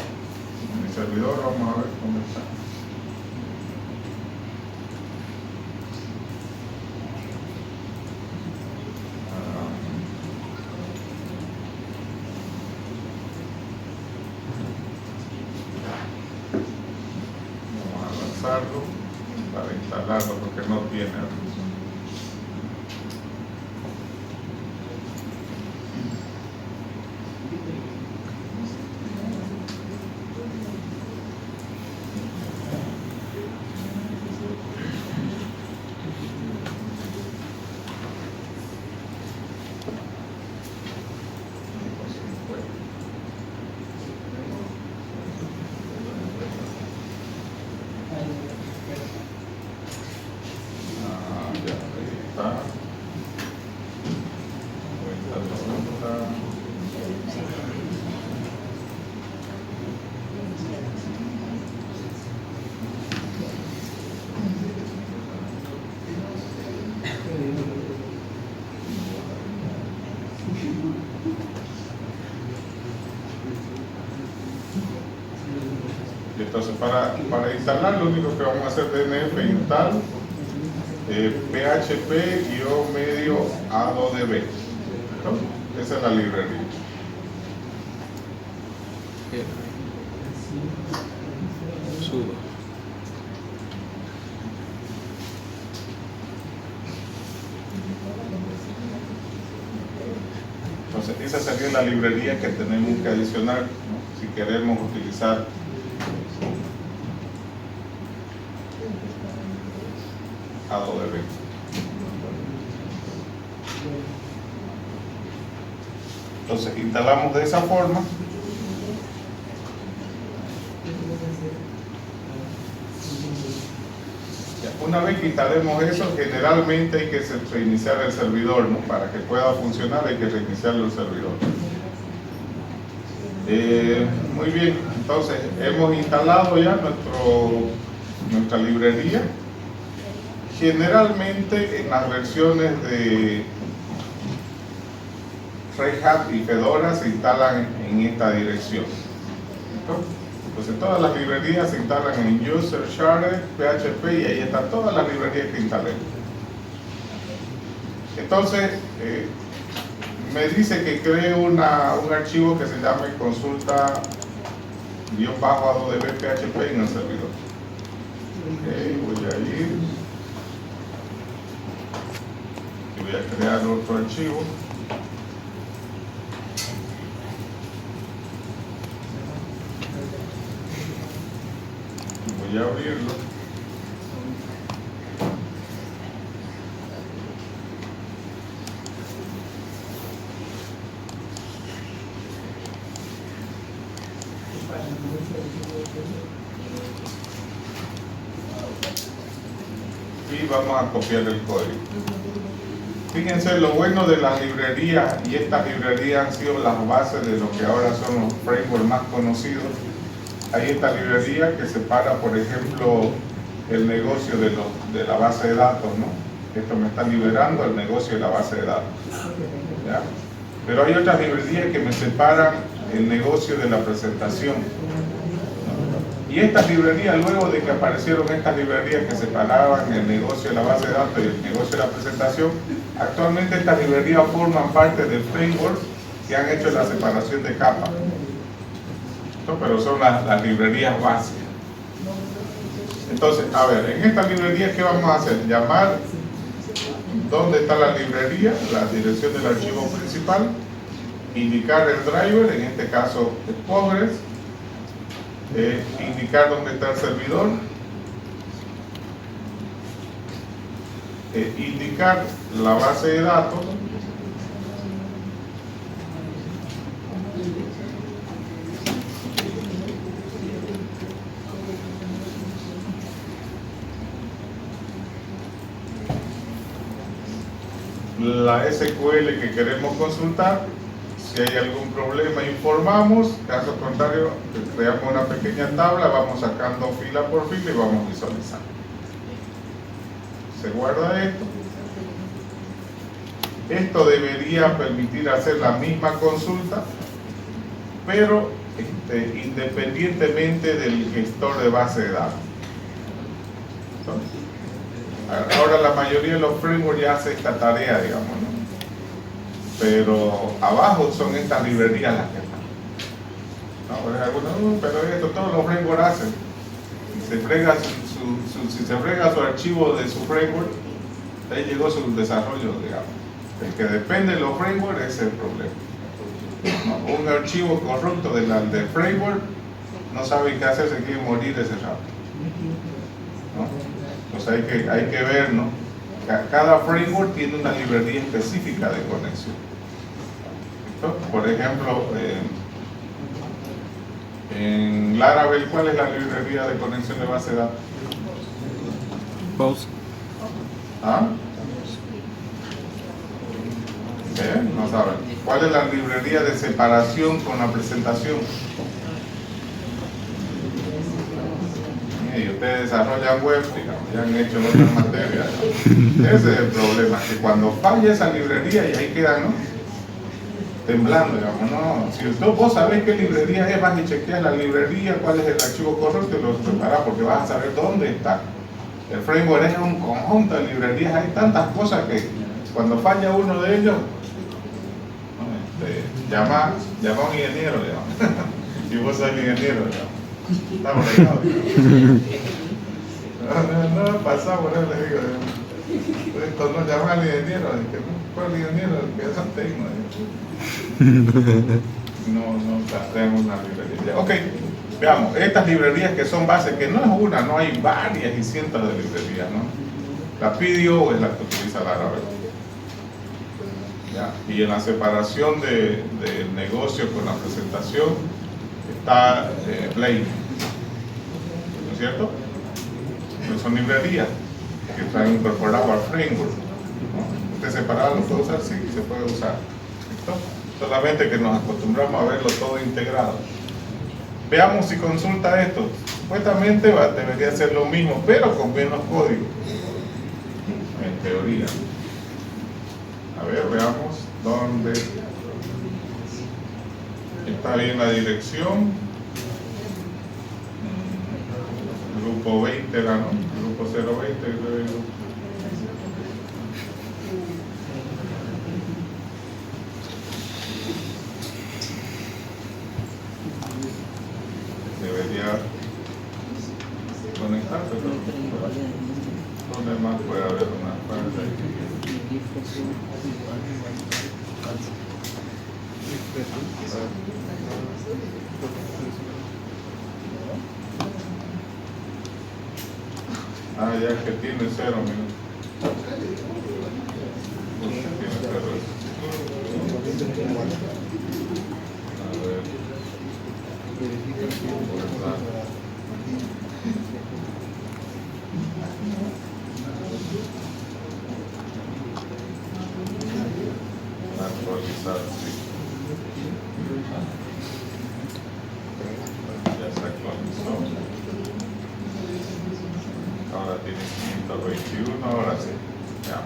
en mi servidor, vamos a ver cómo está. Para instalarlo porque no tiene. Entonces para instalar lo único que vamos a hacer es dnf install php-medio AdoDB. Esa es la librería. esa sería la librería que tenemos que adicionar, ¿no? Si queremos utilizar AdobeB. Entonces instalamos de esa forma. Una vez que instalemos eso, generalmente hay que reiniciar el servidor, ¿no? Para que pueda funcionar hay que reiniciarlo el servidor. Muy bien, entonces hemos instalado ya nuestra librería. Generalmente en las versiones de Red Hat y Fedora se instalan en esta dirección. Entonces todas las librerías se instalan en User Share, PHP, y ahí están todas las librerías que instalé. Entonces me dice que cree un archivo que se llame consulta-adodb PHP en el servidor. Voy a ir y voy a crear otro archivo. Voy a abrirlo. Y vamos a copiar el código. Fíjense lo bueno de las librerías, y estas librerías han sido las bases de lo que ahora son los frameworks más conocidos. Hay esta librería que separa, por ejemplo, el negocio de la base de datos, ¿no? Esto me está liberando el negocio de la base de datos, ¿ya? Pero hay otras librerías que me separan el negocio de la presentación. Y estas librerías, luego de que aparecieron estas librerías que separaban el negocio de la base de datos y el negocio de la presentación, actualmente estas librerías forman parte de frameworks que han hecho la separación de capas. Pero son las librerías básicas. Entonces, a ver, en esta librería, ¿qué vamos a hacer? Llamar dónde está la librería, la dirección del archivo principal, indicar el driver, en este caso es Postgres, indicar dónde está el servidor, indicar la base de datos, la SQL que queremos consultar. Si hay algún problema informamos, caso contrario creamos una pequeña tabla, vamos sacando fila por fila y vamos visualizando. Se guarda esto. Esto debería permitir hacer la misma consulta, pero independientemente del gestor de base de datos. Entonces, ahora la mayoría de los frameworks ya hace esta tarea, digamos, ¿no? Pero abajo son estas librerías las que están. No, pero esto todos los frameworks hacen. Si se frega su archivo de su framework, ahí llegó su desarrollo, digamos. El que depende de los frameworks es el problema. ¿No? Un archivo corrupto del framework no sabe qué hacer, se quiere morir ese rato. ¿No? Entonces hay que ver, ¿no? Cada framework tiene una librería específica de conexión. ¿No? Por ejemplo, en Laravel, ¿cuál es la librería de conexión de base de datos? Pause. ¿Ah? No saben. ¿Cuál es la librería de separación con la presentación? Y ustedes desarrollan web, digamos, ya han hecho otras materias, ¿no? Ese es el problema, que cuando falla esa librería y ahí quedan, ¿no? Temblando, digamos, ¿no? Si vos sabés qué librería es, vas y chequeas la librería, cuál es el archivo correcto y lo preparás, porque vas a saber dónde está. El framework es un conjunto de librerías, hay tantas cosas que cuando falla uno de ellos, llama a un ingeniero, digamos. Y vos sos el ingeniero, digamos. Estamos regados. No pasa por él, le digo. Pues cuando nos llaman al ingeniero, dije, ¿cuál ingeniero? Que es Santengo. No tenemos una librería. Ok, veamos, estas librerías que son bases, que no es una, no hay varias y cientos de librerías, ¿no? La PDO es la que utiliza Laravel. ¿Ya? Y en la separación del negocio con la presentación está Blade, ¿no es cierto? Pues son librerías que están incorporadas al framework, ¿no? Usted separado lo puede usar, sí, se puede usar. ¿Listo? Solamente que nos acostumbramos a verlo todo integrado. Veamos si consulta esto. Supuestamente debería ser lo mismo, pero con menos código. En teoría. A ver, veamos dónde está bien la dirección. Grupo 20 era, ¿no? Grupo 020, creo yo. Debería conectarse, ¿no? ¿Dónde más puede haber una parte? Ah, ya que tiene 0, mira. Tiene 0. A ver. Actualizar, sí. Ya se actualizó. Ahora tiene 521, ahora sí. Ya.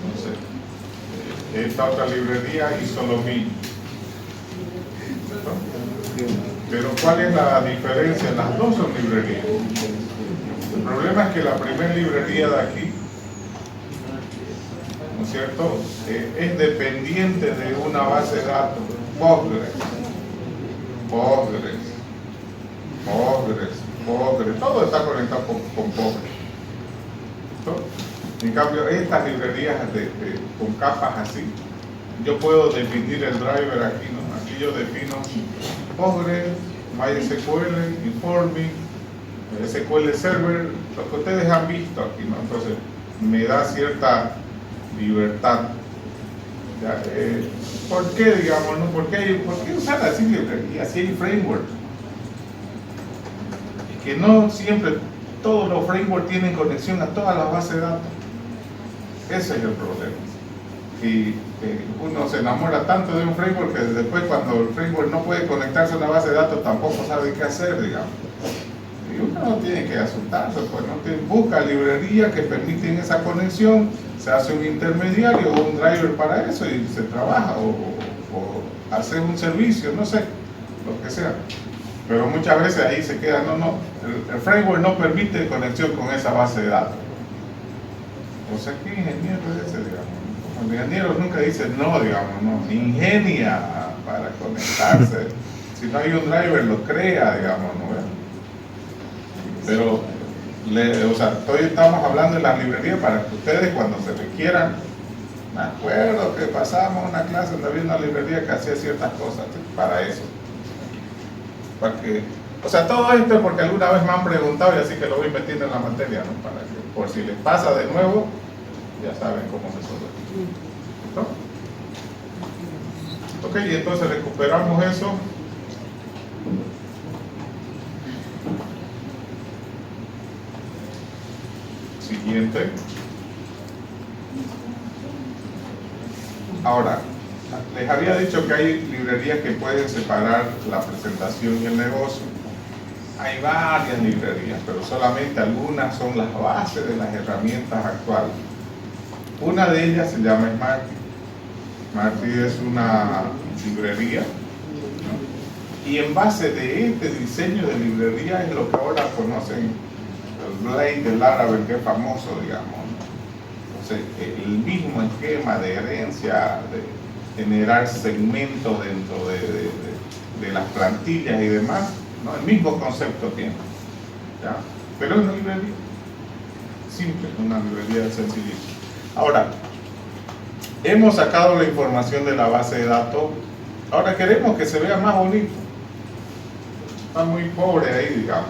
Entonces, esta otra librería hizo lo mismo. Pero ¿cuál es la diferencia? Las dos son librerías. El problema es que la primera librería de aquí, ¿no es cierto?, es dependiente de una base de datos, Postgres, todo está conectado con Postgres. ¿No? En cambio, estas librerías con capas así, yo puedo definir el driver aquí, ¿no? Aquí yo defino Postgres, MySQL, Informing, SQL Server, lo que ustedes han visto aquí, ¿no? Entonces, me da cierta libertad. ¿Ya? ¿Por qué, digamos, no? ¿Por qué usar así librerías? Así hay framework. Y que no siempre todos los frameworks tienen conexión a todas las bases de datos. Ese es el problema. Y uno se enamora tanto de un framework que después, cuando el framework no puede conectarse a una base de datos, tampoco sabe qué hacer, digamos. Y uno no tiene que asustarse, pues no busca librerías que permiten esa conexión, se hace un intermediario o un driver para eso y se trabaja, o hace un servicio, no sé, lo que sea. Pero muchas veces ahí se queda, el framework no permite conexión con esa base de datos. O sea, ¿qué ingeniero es ese, digamos? El ingeniero nunca dice no, digamos, no, ingenia para conectarse. Si no hay un driver, lo crea, digamos, ¿no? Pero, estamos hablando de las librerías para que ustedes, cuando se requieran, me acuerdo que pasamos una clase donde había una librería que hacía ciertas cosas, para eso. Para que, todo esto es porque alguna vez me han preguntado y así que lo voy metiendo en la materia, ¿no? Para que, por si les pasa de nuevo, ya saben cómo resolver. ¿Listo? Ok, y entonces recuperamos eso. Siguiente. Ahora, les había dicho que hay librerías que pueden separar la presentación y el negocio. Hay varias librerías, pero solamente algunas son las bases de las herramientas actuales. Una de ellas se llama Smarty. Smarty es una librería, ¿no? Y en base de este diseño de librería es lo que ahora conocen el Blade de Laravel, que es famoso, digamos, ¿no? Entonces, el mismo esquema de herencia, de generar segmentos dentro de las plantillas y demás, ¿no? El mismo concepto tiene, ¿ya? Pero es una librería. simple, una librería sencillita. Ahora, hemos sacado la información de la base de datos. Ahora queremos que se vea más bonito. Está muy pobre ahí, digamos.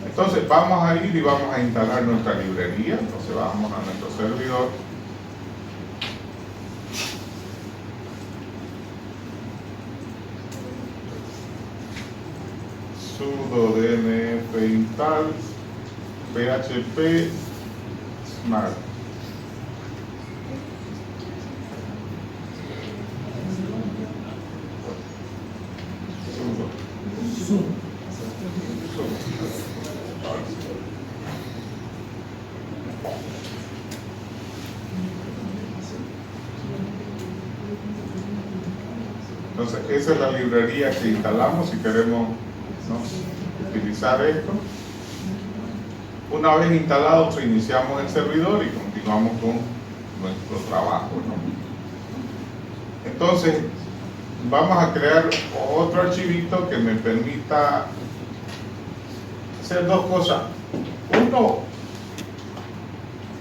Entonces vamos a ir y vamos a instalar nuestra librería. Entonces vamos a nuestro servidor. Sudo dnf install php smart. Entonces, esa es la librería que instalamos si queremos, ¿no?, utilizar esto. Una vez instalado, iniciamos el servidor y continuamos con nuestro trabajo, ¿no? Entonces, vamos a crear otro archivito que me permita hacer dos cosas. Uno,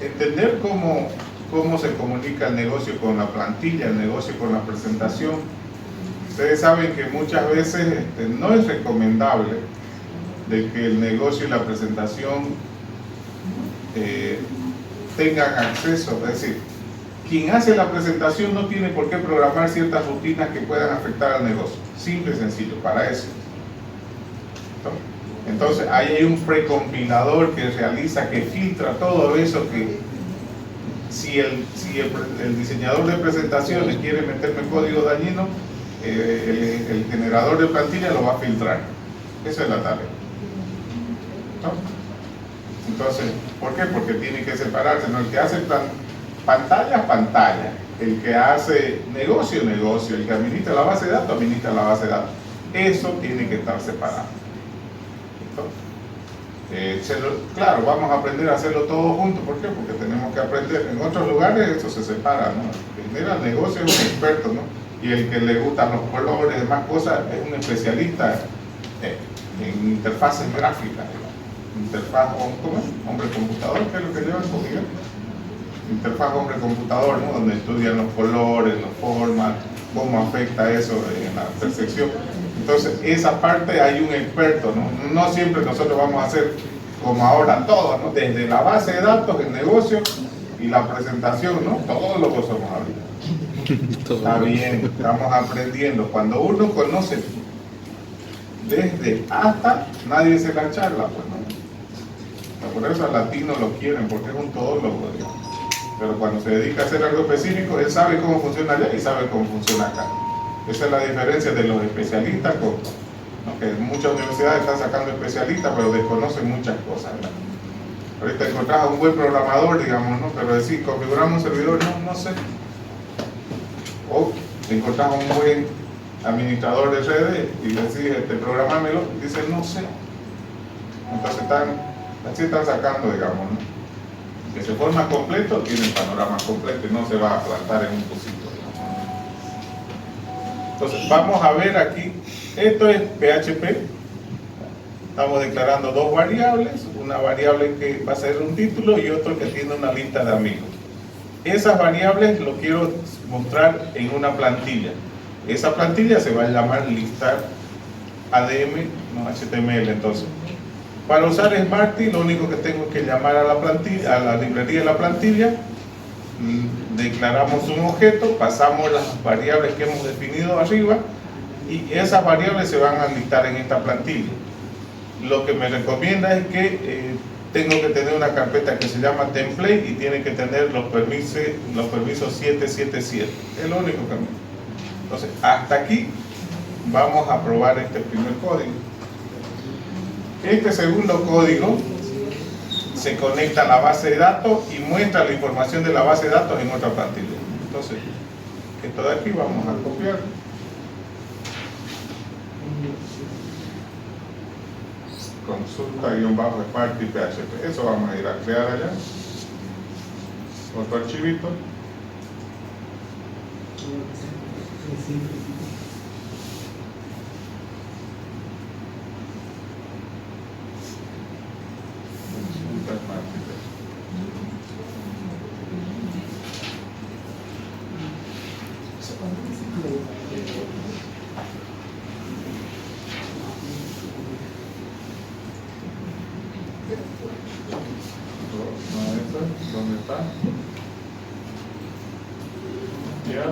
entender cómo se comunica el negocio con la plantilla, el negocio con la presentación. Ustedes saben que muchas veces no es recomendable de que el negocio y la presentación tengan acceso. Es decir, quien hace la presentación no tiene por qué programar ciertas rutinas que puedan afectar al negocio. Simple y sencillo, para eso. Entonces, ahí hay un precompilador que realiza, que filtra todo eso que si el diseñador de presentaciones quiere meterme código dañino, el generador de plantilla lo va a filtrar. Esa es la tarea. ¿No? Entonces, ¿por qué? Porque tiene que separarse, ¿no? El que hace pantalla, pantalla. El que hace negocio, negocio. El que administra la base de datos, administra la base de datos. Eso tiene que estar separado. Claro, vamos a aprender a hacerlo todo junto. ¿Por qué? Porque tenemos que aprender. En otros lugares eso se separa, ¿no? El negocio es un experto, ¿no? Y el que le gustan los colores y demás cosas es un especialista en interfaces gráficas. Interfaz, ¿cómo es? Hombre-computador, ¿qué es lo que llevan conmigo? Interfaz hombre-computador, ¿no? Donde estudian los colores, las formas, cómo afecta eso en la percepción. Entonces, esa parte hay un experto, ¿no? No siempre nosotros vamos a hacer como ahora todo, ¿no? Desde la base de datos, el negocio y la presentación, ¿no? Todo lo que somos ahorita. Está bien, estamos aprendiendo. Cuando uno conoce desde hasta, nadie se la charla, pues, ¿no? Por eso al latino lo quieren, porque es un todólogo, digamos. Pero cuando se dedica a hacer algo específico, él sabe cómo funciona allá y sabe cómo funciona acá. Esa es la diferencia de los especialistas, ¿no? Que muchas universidades están sacando especialistas, pero desconocen muchas cosas, ¿verdad? Ahorita encontrás a un buen programador, digamos, ¿no? Pero decir, configuramos un servidor, no sé. O encontrás a un buen administrador de redes y decís, programámelo, y dice, no sé. Entonces así están sacando, digamos, ¿no? Que se forma completo, tiene el panorama completo y no se va a plantar en un pusito, digamos. Entonces, vamos a ver aquí, esto es PHP. Estamos declarando dos variables, una variable que va a ser un título y otro que tiene una lista de amigos. Esas variables lo quiero mostrar en una plantilla. Esa plantilla se va a llamar listar ADM, no HTML. Entonces, para usar Smarty, lo único que tengo que llamar a la plantilla, a la librería de la plantilla, declaramos un objeto, pasamos las variables que hemos definido arriba y esas variables se van a listar en esta plantilla. Lo que me recomienda es que tengo que tener una carpeta que se llama template y tiene que tener los permisos 777. Es lo único que me... Entonces, hasta aquí vamos a probar este primer código. Este segundo código se conecta a la base de datos y muestra la información de la base de datos en otra plantilla. Entonces, esto de aquí vamos a copiar. Consulta-Smarty PHP. Eso vamos a ir a crear allá. Otro archivito. Consulta Smarty PHP. No, esa, ¿dónde está? Ya.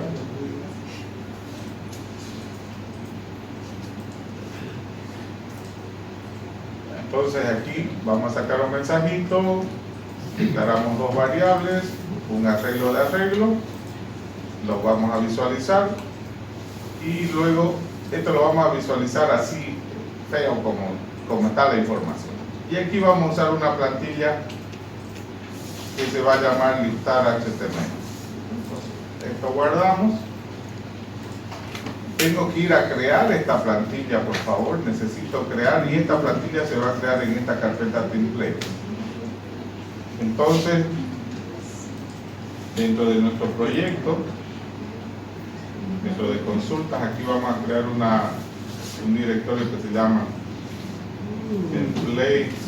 Entonces aquí vamos a sacar un mensajito, declaramos dos variables, un arreglo de arreglo, lo vamos a visualizar y luego esto lo vamos a visualizar así feo como está la información. Y aquí vamos a usar una plantilla que se va a llamar listar HTML. Entonces, esto guardamos. Tengo que ir a crear esta plantilla, por favor, necesito crear, y esta plantilla se va a crear en esta carpeta template. Entonces, dentro de nuestro proyecto, dentro de consultas, aquí vamos a crear un directorio que se llama templates-c.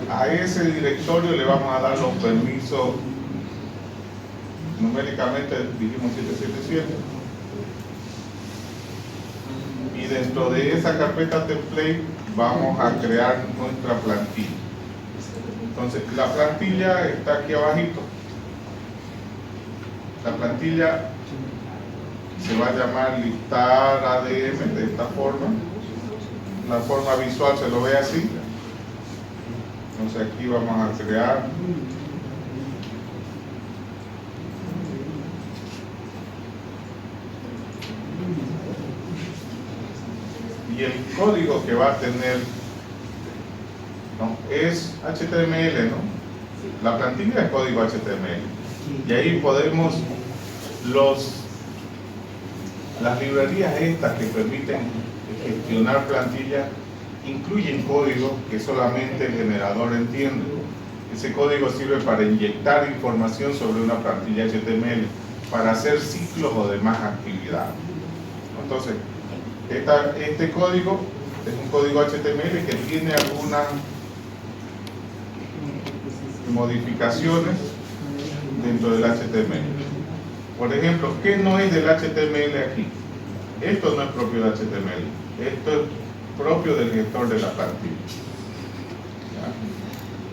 A ese directorio le vamos a dar los permisos, numéricamente dijimos 777, y dentro de esa carpeta template vamos a crear nuestra plantilla. Entonces la plantilla está aquí abajito. La plantilla se va a llamar listar ADM de esta forma. La forma visual se lo ve así. Entonces aquí vamos a crear y el código que va a tener, ¿no?, es HTML, ¿no? La plantilla es código HTML y ahí podemos las librerías estas que permiten gestionar plantillas incluyen código que solamente el generador entiende. Ese código sirve para inyectar información sobre una plantilla HTML, para hacer ciclos o demás actividades. Entonces, este código es un código HTML que tiene algunas modificaciones dentro del HTML. Por ejemplo, ¿qué no es del HTML aquí? Esto no es propio del HTML. Esto es propio del gestor de la plantilla.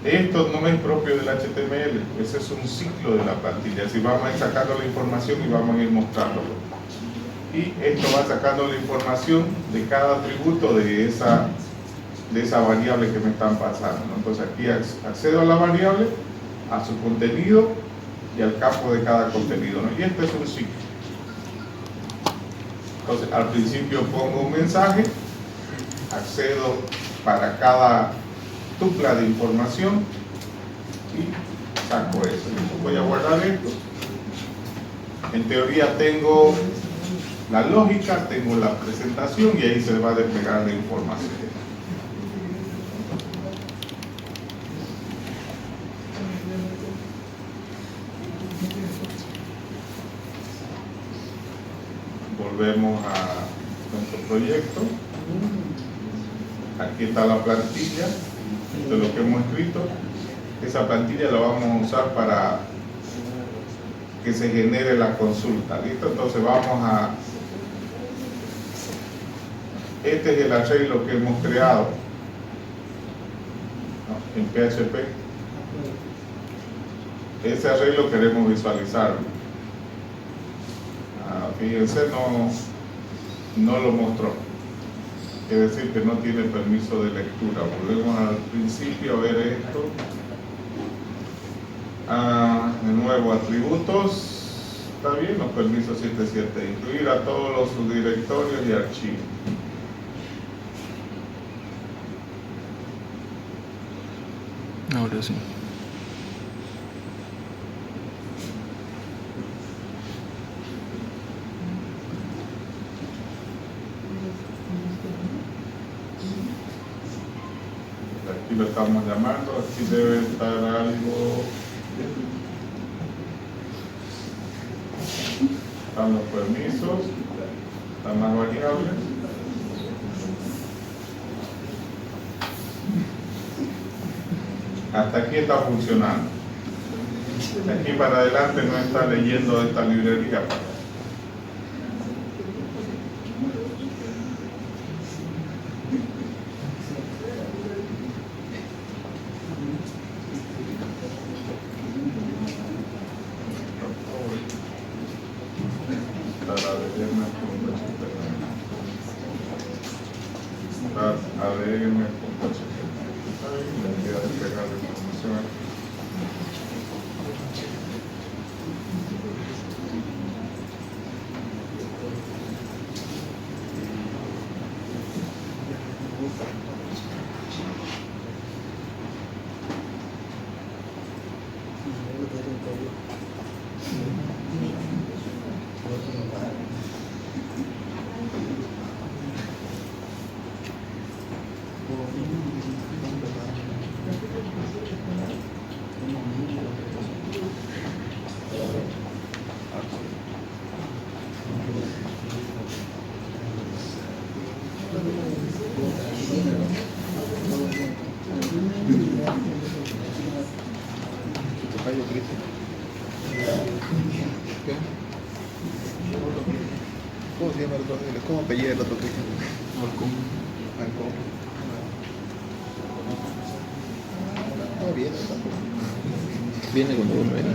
¿Ya? Esto no es propio del HTML, ese es un ciclo de la plantilla. Así vamos a ir sacando la información y vamos a ir mostrándolo. Y esto va sacando la información de cada atributo de esa variable que me están pasando, ¿no? Entonces aquí accedo a la variable, a su contenido y al campo de cada contenido, ¿no? Y este es un ciclo. Entonces al principio pongo un mensaje, accedo para cada tupla de información y saco eso. Voy a guardar esto. En teoría tengo la lógica, tengo la presentación y ahí se va a desplegar la información. Volvemos a nuestro proyecto. Aquí está la plantilla, esto es lo que hemos escrito. Esa plantilla la vamos a usar para que se genere la consulta. ¿Listo? Entonces vamos a... Este es el arreglo que hemos creado, ¿no?, en PHP. Ese arreglo queremos visualizarlo. Fíjense, no lo mostró. Quiere decir que no tiene permiso de lectura. Volvemos al principio a ver esto. De nuevo, atributos. Está bien, los permisos 77. Incluir a todos los subdirectorios y archivos. Ahora sí. Aquí lo estamos llamando, aquí debe estar algo. Están los permisos, están las variables. Hasta aquí está funcionando. De aquí para adelante no está leyendo esta librería. Le queda despegar la información. Tocayo Cristo. ¿Qué? ¿Cómo se llama el otro? ¿Cómo apellida el otro Cristo? Malcom. No viene tampoco. Viene cuando uno viene.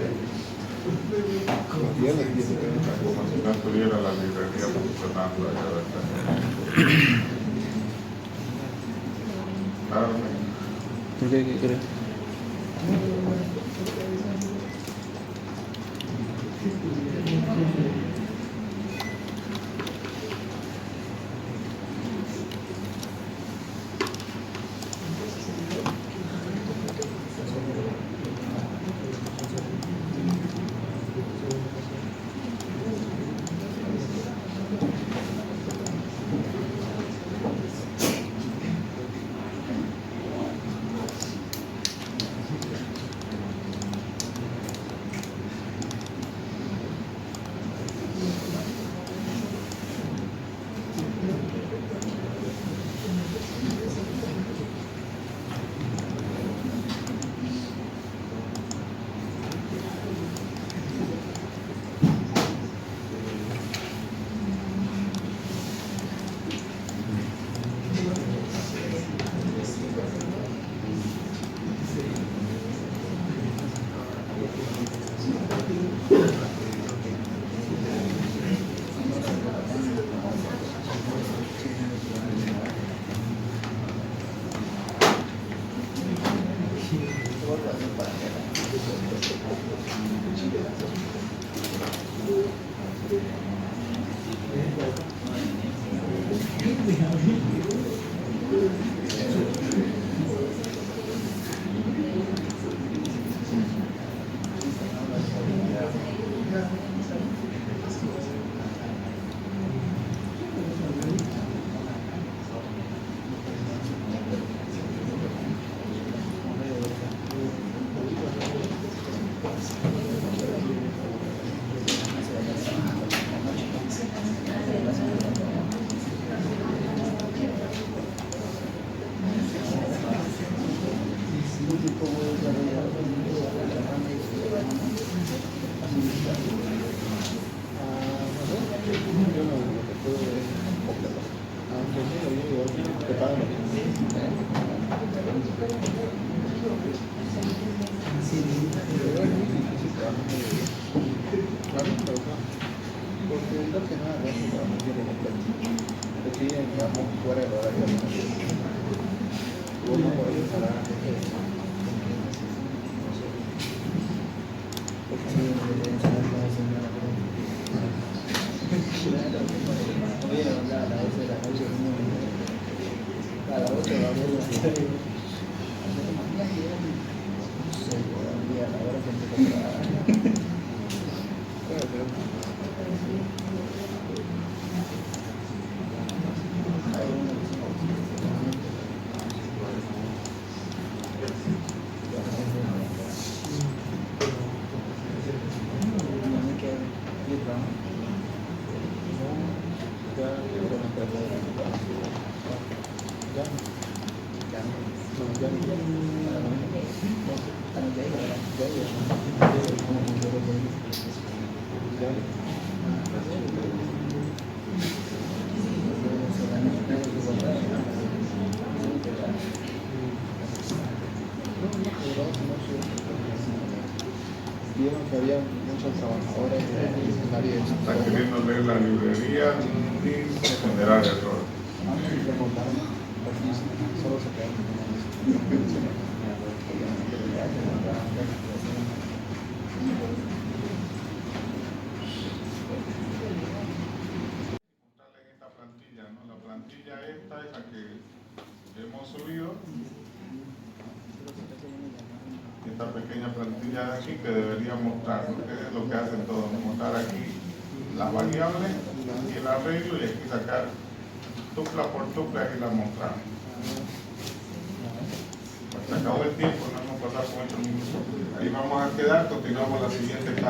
Los viernes viene también. Como si no estuviera la librería funcionando allá atrás. Carmen. ¿Por qué? ¿Qué crees? Vieron que había muchos trabajadores del área de Está queriendo leer la librería y generar error. Solo se quedan Mostrarle en esta plantilla, ¿no? La plantilla esta es la que hemos subido. Esta pequeña plantilla de aquí que debería mostrar, ¿no? Que es lo que hacen todos, ¿no? Mostrar aquí las variables y el arreglo y aquí sacar tupla por tupla y la mostramos. Se acabó el tiempo, no hemos pasado con 8 minutos. Ahí vamos a quedar, continuamos la siguiente clase.